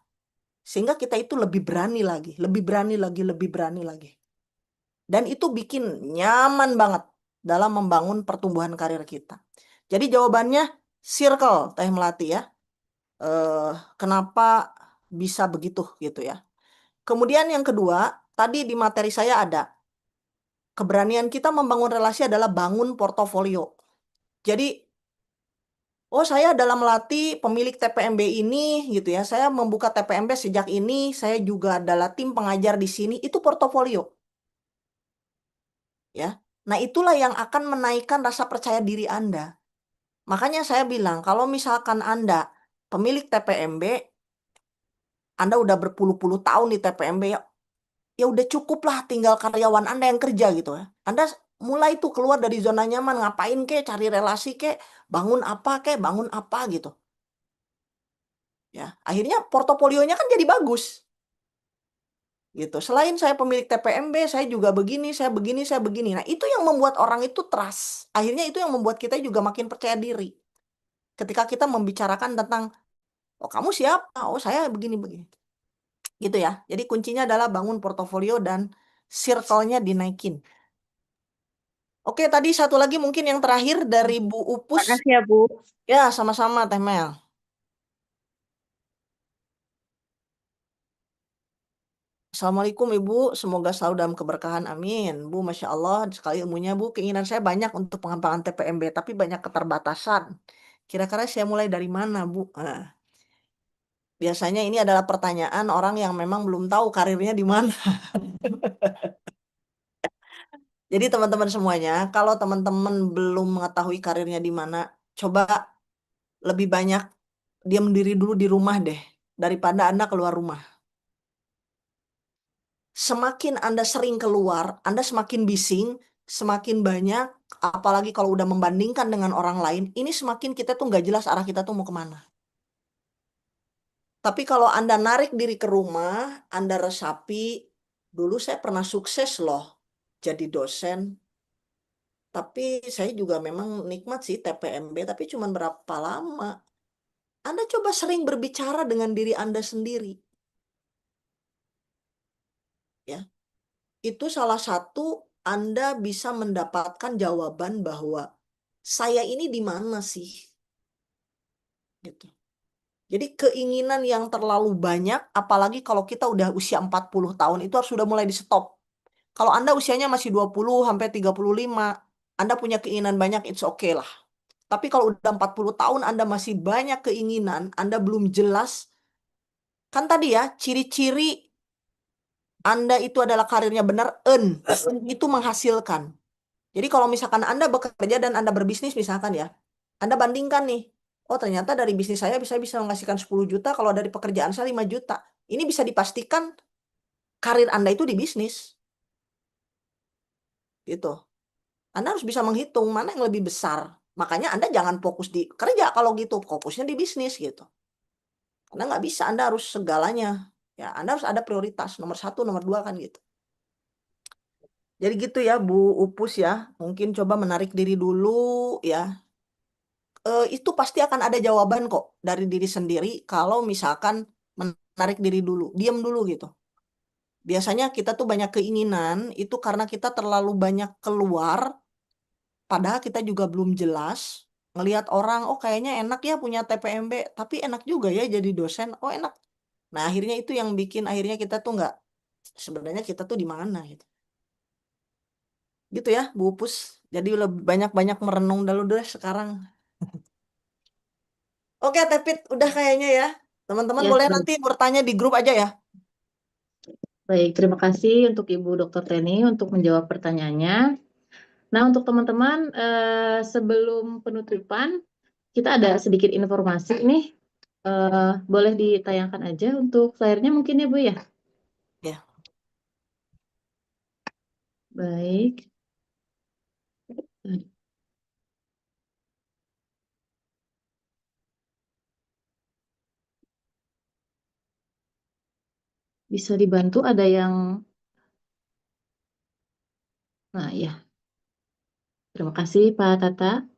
Sehingga kita itu lebih berani lagi, lebih berani lagi, lebih berani lagi. Dan itu bikin nyaman banget dalam membangun pertumbuhan karir kita. Jadi jawabannya circle, Teh Melati ya. Kenapa bisa begitu gitu ya. Kemudian yang kedua, tadi di materi saya ada, keberanian kita membangun relasi adalah bangun portofolio. Jadi, oh saya adalah Melati, pemilik TPMB ini gitu ya. Saya membuka TPMB sejak ini, saya juga adalah tim pengajar di sini, itu portofolio. Ya. Nah, itulah yang akan menaikkan rasa percaya diri Anda. Makanya saya bilang, kalau misalkan Anda pemilik TPMB, Anda udah berpuluh-puluh tahun di TPMB, ya udah cukup lah tinggal karyawan Anda yang kerja gitu ya. Anda mulai tuh keluar dari zona nyaman, ngapain kek, cari relasi kek, bangun apa gitu. Ya, akhirnya portofolionya kan jadi bagus. Gitu. Selain saya pemilik TPMB, saya juga begini, saya begini, saya begini. Nah, itu yang membuat orang itu trust. Akhirnya itu yang membuat kita juga makin percaya diri. Ketika kita membicarakan tentang, oh kamu siapa? Oh saya begini-begini. Gitu ya. Jadi kuncinya adalah bangun portofolio dan circle-nya dinaikin. Oke, tadi satu lagi mungkin yang terakhir dari Bu Upus. Makasih ya, Bu. Ya, sama-sama Teh Mel. Assalamualaikum Ibu, semoga selalu dalam keberkahan, amin. Bu, Masya Allah, sekali ilmunya Bu, keinginan saya banyak untuk pengembangan TPMB, tapi banyak keterbatasan. Kira-kira saya mulai dari mana Bu? Nah, biasanya ini adalah pertanyaan orang yang memang belum tahu karirnya di mana. Jadi teman-teman semuanya, kalau teman-teman belum mengetahui karirnya di mana, coba lebih banyak diam diri dulu di rumah deh, daripada Anda keluar rumah. Semakin Anda sering keluar, Anda semakin bising, semakin banyak, apalagi kalau udah membandingkan dengan orang lain, ini semakin kita tuh nggak jelas arah kita tuh mau kemana. Tapi kalau Anda narik diri ke rumah, Anda resapi, dulu saya pernah sukses loh jadi dosen, tapi saya juga memang nikmat sih TPMB, tapi cuma berapa lama. Anda coba sering berbicara dengan diri Anda sendiri. Ya, itu salah satu Anda bisa mendapatkan jawaban bahwa saya ini di mana sih? Gitu. Jadi keinginan yang terlalu banyak, apalagi kalau kita udah usia 40 tahun, itu harus sudah mulai di stop. Kalau Anda usianya masih 20 sampai 35, Anda punya keinginan banyak, it's okay lah. Tapi kalau udah 40 tahun Anda masih banyak keinginan, Anda belum jelas, kan tadi ya, ciri-ciri Anda itu adalah karirnya benar, itu menghasilkan. Jadi kalau misalkan Anda bekerja dan Anda berbisnis misalkan ya, Anda bandingkan nih, oh ternyata dari bisnis saya bisa menghasilkan 10 juta, kalau dari pekerjaan saya 5 juta. Ini bisa dipastikan karir Anda itu di bisnis. Gitu. Anda harus bisa menghitung mana yang lebih besar. Makanya Anda jangan fokus di kerja kalau gitu, fokusnya di bisnis gitu. Karena nggak bisa, Anda harus segalanya. Ya, Anda harus ada prioritas, nomor 1, nomor 2 kan gitu. Jadi gitu ya Bu Upus ya, mungkin coba menarik diri dulu ya. Itu pasti akan ada jawaban kok dari diri sendiri kalau misalkan menarik diri dulu, diam dulu gitu. Biasanya kita tuh banyak keinginan, itu karena kita terlalu banyak keluar, padahal kita juga belum jelas. Ngelihat orang, oh kayaknya enak ya punya TPMB, tapi enak juga ya jadi dosen, oh enak. Nah akhirnya itu yang bikin akhirnya kita tuh nggak, sebenarnya kita tuh di mana gitu. Gitu ya Bu Upus. Jadi lebih banyak-banyak merenung dulu deh sekarang. Oke, Tepit, udah kayaknya ya. Teman-teman Ya, boleh baik. nanti bertanya di grup aja ya. Baik, terima kasih untuk Ibu Dr. Teni untuk menjawab pertanyaannya. Nah, untuk teman-teman, sebelum penutupan, kita ada sedikit informasi nih. Boleh ditayangkan aja untuk flyer-nya mungkin ya, Bu ya? Ya. Baik. bisa dibantu ada yang, nah ya, terima kasih Pak Tata.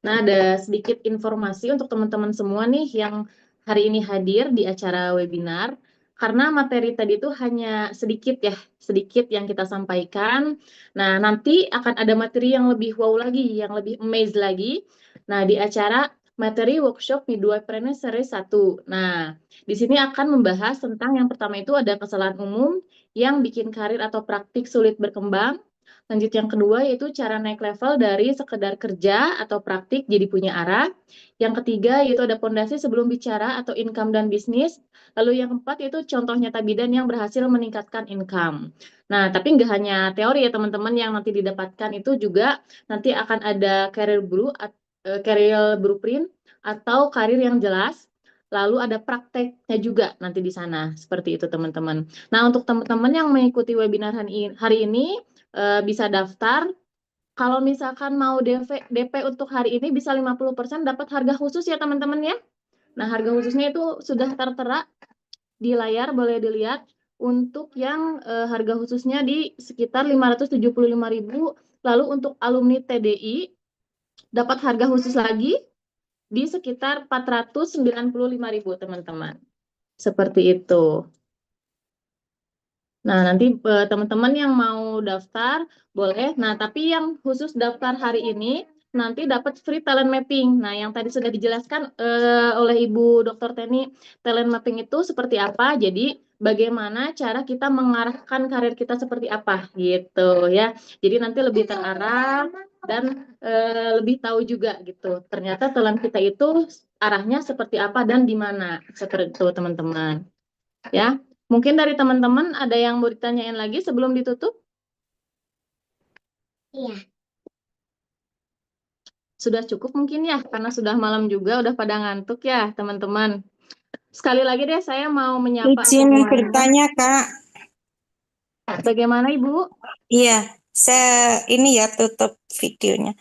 Nah, ada sedikit informasi untuk teman-teman semua nih yang hari ini hadir di acara webinar. Karena materi tadi itu hanya sedikit ya, sedikit yang kita sampaikan. Nah, nanti akan ada materi yang lebih wow lagi, yang lebih amaze lagi. Nah, di acara materi workshop Midwifery Series 1. Nah, di sini akan membahas tentang yang pertama itu ada kesalahan umum yang bikin karir atau praktik sulit berkembang. Lanjut yang kedua yaitu cara naik level dari sekedar kerja atau praktik jadi punya arah. Yang ketiga yaitu ada pondasi sebelum bicara atau income dan bisnis. Lalu yang keempat yaitu contoh nyata bidan yang berhasil meningkatkan income. Nah, tapi nggak hanya teori ya teman-teman yang nanti didapatkan itu juga nanti akan ada career blueprint atau karir yang jelas. Lalu ada prakteknya juga nanti di sana. Seperti itu teman-teman. Nah, untuk teman-teman yang mengikuti webinar hari ini, bisa daftar. Kalau misalkan mau DP untuk hari ini bisa 50% dapat harga khusus ya teman-teman ya. Nah, harga khususnya itu sudah tertera di layar, boleh dilihat. Untuk yang harga khususnya di sekitar 575.000. Lalu untuk alumni TDI dapat harga khusus lagi di sekitar 495.000 teman-teman. Seperti itu. Nah, nanti teman-teman yang mau daftar boleh. Nah, tapi yang khusus daftar hari ini nanti dapat free talent mapping. Nah, yang tadi sudah dijelaskan oleh Ibu Dr. Teni, talent mapping itu seperti apa? Jadi, bagaimana cara kita mengarahkan karir kita seperti apa gitu ya. Jadi nanti lebih terarah dan lebih tahu juga gitu. Ternyata talent kita itu arahnya seperti apa dan di mana. Seperti itu, teman-teman. Ya. Mungkin dari teman-teman ada yang mau ditanyain lagi sebelum ditutup? Iya. Sudah cukup mungkin ya, karena sudah malam juga, udah pada ngantuk ya teman-teman. Sekali lagi deh saya mau menyapa Izin semuanya. bertanya, Kak. Bagaimana Ibu? Iya, saya ini ya tutup videonya.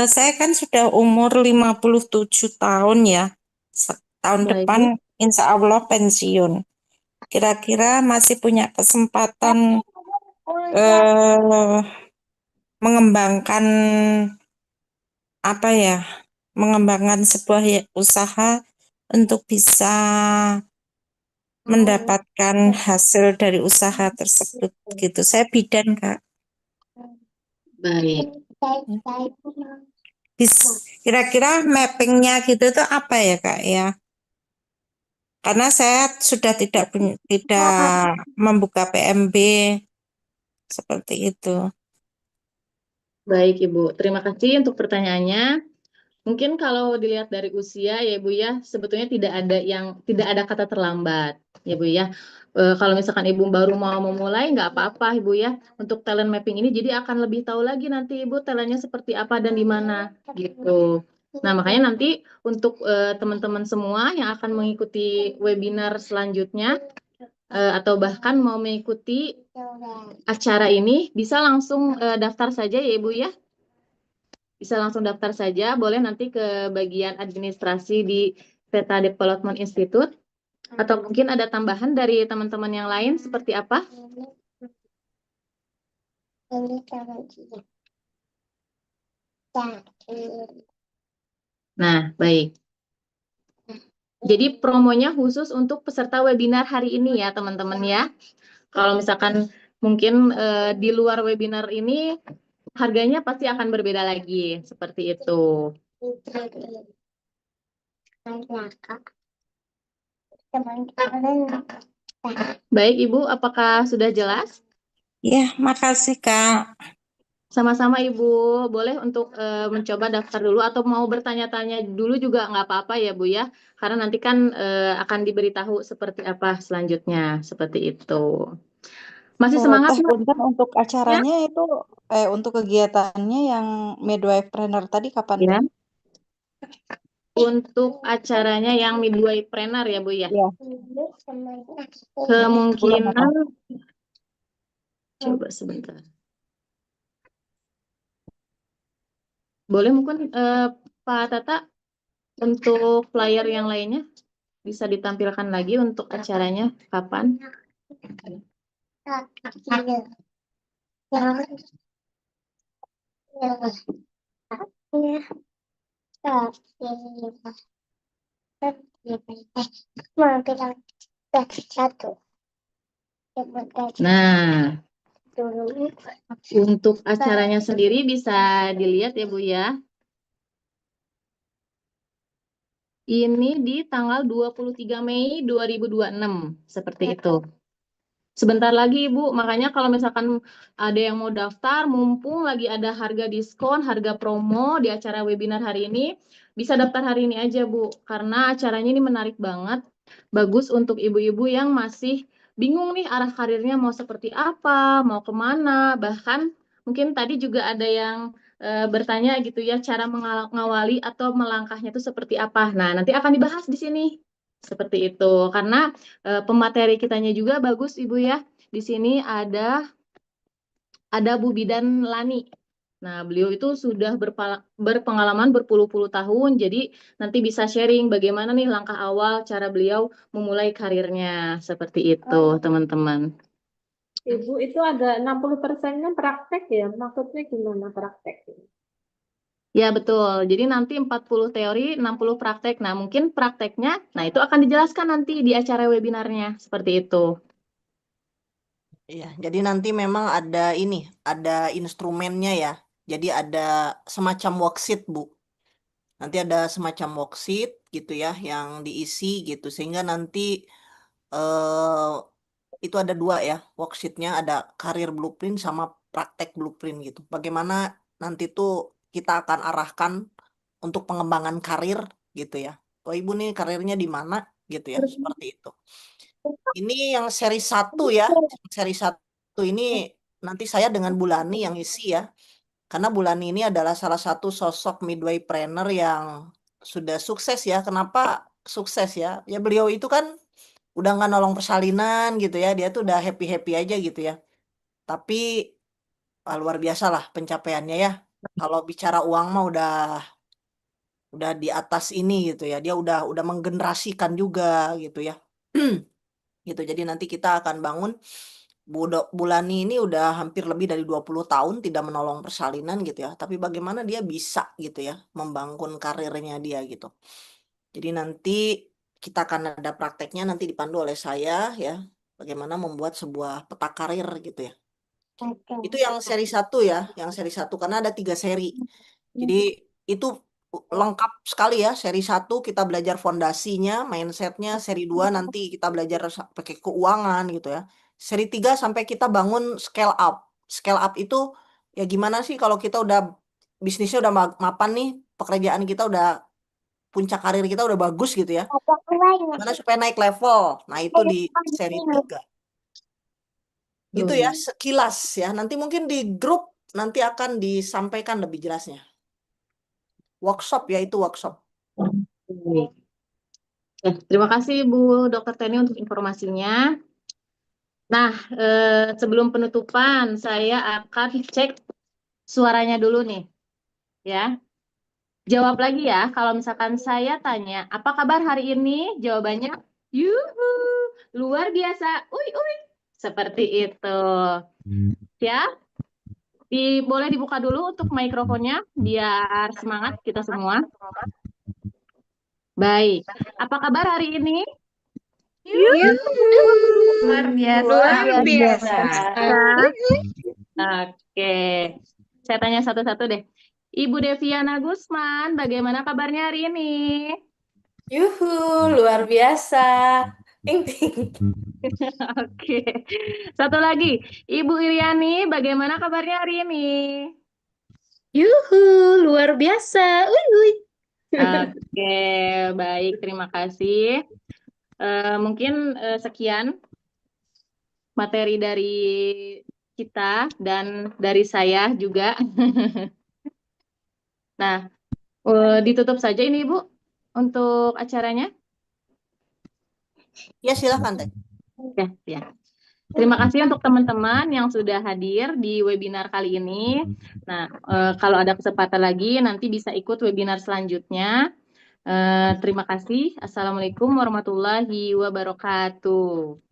Saya kan sudah umur 57 tahun ya. Tahun Baik. depan insya Allah pensiun. Kira-kira masih punya kesempatan mengembangkan apa ya? Mengembangkan sebuah usaha untuk bisa mendapatkan hasil dari usaha tersebut gitu. Saya bidan, Kak. Baik. Kira-kira mappingnya gitu tuh apa ya, Kak ya? Karena saya sudah tidak membuka PMB seperti itu. Baik Ibu, terima kasih untuk pertanyaannya. Mungkin kalau dilihat dari usia ya Ibu ya, sebetulnya tidak ada kata terlambat ya Bu ya. Kalau misalkan Ibu baru mau memulai nggak apa-apa Ibu ya. Untuk talent mapping ini jadi akan lebih tahu lagi nanti Ibu talentnya seperti apa dan di mana gitu. Nah, makanya nanti untuk teman-teman semua yang akan mengikuti webinar selanjutnya atau bahkan mau mengikuti acara ini bisa langsung daftar saja ya Ibu ya. Bisa langsung daftar saja, boleh nanti ke bagian administrasi di Theta Development Institute. Atau mungkin ada tambahan dari teman-teman yang lain seperti apa? Nah, baik. Jadi promonya khusus untuk peserta webinar hari ini ya teman-teman ya. Kalau misalkan mungkin di luar webinar ini harganya pasti akan berbeda lagi, seperti itu. Baik Ibu, apakah sudah jelas? Ya, makasih Kak. Sama-sama Ibu, boleh untuk mencoba daftar dulu atau mau bertanya-tanya dulu juga nggak apa-apa ya Bu ya, karena nanti kan akan diberitahu seperti apa selanjutnya, seperti itu. Masih semangat Mbak? Punten untuk acaranya itu untuk kegiatannya yang midwifery tadi kapan? Ya. Untuk acaranya yang midwifery ya Bu ya. Iya. Kemungkinan coba sebentar. Boleh mungkin Pak Tata untuk flyer yang lainnya? Bisa ditampilkan lagi untuk acaranya kapan? Nah, untuk acaranya sendiri bisa dilihat ya Bu ya. Ini di tanggal 23 Mei 2026, seperti itu. Sebentar lagi Ibu, makanya kalau misalkan ada yang mau daftar, mumpung lagi ada harga diskon, harga promo di acara webinar hari ini, bisa daftar hari ini aja Bu, karena acaranya ini menarik banget, bagus untuk ibu-ibu yang masih bingung nih arah karirnya mau seperti apa, mau kemana, bahkan mungkin tadi juga ada yang bertanya gitu ya, cara mengawali atau melangkahnya itu seperti apa. Nah, nanti akan dibahas di sini. Seperti itu, karena pemateri kitanya juga bagus Ibu ya. Di sini ada Bu Bidan Lani. Nah, beliau itu sudah berpengalaman berpuluh-puluh tahun, jadi nanti bisa sharing bagaimana nih langkah awal cara beliau memulai karirnya. Seperti itu, teman-teman. Ibu, itu ada 60%-nya praktek ya? Maksudnya gimana praktek? Ya, betul. Jadi nanti 40 teori, 60 praktek. Nah, mungkin prakteknya, nah itu akan dijelaskan nanti di acara webinarnya. Seperti itu. Iya, jadi nanti memang ada ada instrumennya ya. Jadi ada semacam worksheet, Bu. Nanti ada semacam worksheet gitu ya, yang diisi gitu. Sehingga nanti itu ada dua ya, worksheetnya ada karir blueprint sama praktek blueprint gitu. Bagaimana nanti tuh kita akan arahkan untuk pengembangan karir gitu ya. Oh Ibu nih karirnya di mana gitu ya, seperti itu. Ini yang seri 1 ya, seri 1 ini nanti saya dengan Bulani yang isi ya. Karena Bulani ini adalah salah satu sosok midwaypreneur yang sudah sukses ya. Kenapa sukses ya? Ya beliau itu kan udah nggak nolong persalinan gitu ya. Dia tuh udah happy-happy aja gitu ya. Tapi luar biasa lah pencapaiannya ya. Kalau bicara uang mah udah di atas ini gitu ya. Dia udah menggenerasikan juga gitu ya. Gitu. Jadi nanti kita akan bangun Bulani ini udah hampir lebih dari 20 tahun tidak menolong persalinan gitu ya. Tapi bagaimana dia bisa gitu ya membangun karirnya dia gitu. Jadi nanti kita akan ada prakteknya nanti dipandu oleh saya ya. Bagaimana membuat sebuah peta karir gitu ya. Itu yang seri 1 ya. Yang seri 1 karena ada 3 seri. Jadi itu lengkap sekali ya. Seri 1 kita belajar fondasinya, mindsetnya. Seri 2 nanti kita belajar pakai keuangan gitu ya. Seri 3 sampai kita bangun scale up. Scale up itu ya gimana sih kalau kita udah bisnisnya udah mapan nih, pekerjaan kita udah puncak karir kita udah bagus gitu ya. Gimana supaya naik level. Nah, itu di seri 3. Gitu ya, sekilas ya. Nanti mungkin di grup nanti akan disampaikan lebih jelasnya. Workshop ya, itu workshop. Terima kasih Bu Dr. Teni untuk informasinya. Nah, sebelum penutupan, saya akan cek suaranya dulu nih. Ya. Jawab lagi ya, kalau misalkan saya tanya, apa kabar hari ini? Jawabannya, yuhu, luar biasa, uy. Seperti itu. Siap? Boleh dibuka dulu untuk mikrofonnya, biar semangat kita semua. Baik, apa kabar hari ini? Luar biasa. Luar biasa. Oke, saya tanya satu-satu deh. Ibu Deviana Gusman, bagaimana kabarnya hari ini? Yuhu, luar biasa. Ting ting. Oke, satu lagi. Ibu Iriani, bagaimana kabarnya hari ini? Yuhu, luar biasa. Uy. Oke, baik. Terima kasih. Mungkin sekian materi dari kita dan dari saya juga. Nah, ditutup saja ini Ibu untuk acaranya. Ya, silakan Teh. Ya. Terima kasih untuk teman-teman yang sudah hadir di webinar kali ini. Nah, kalau ada kesempatan lagi nanti bisa ikut webinar selanjutnya. Terima kasih. Assalamualaikum warahmatullahi wabarakatuh.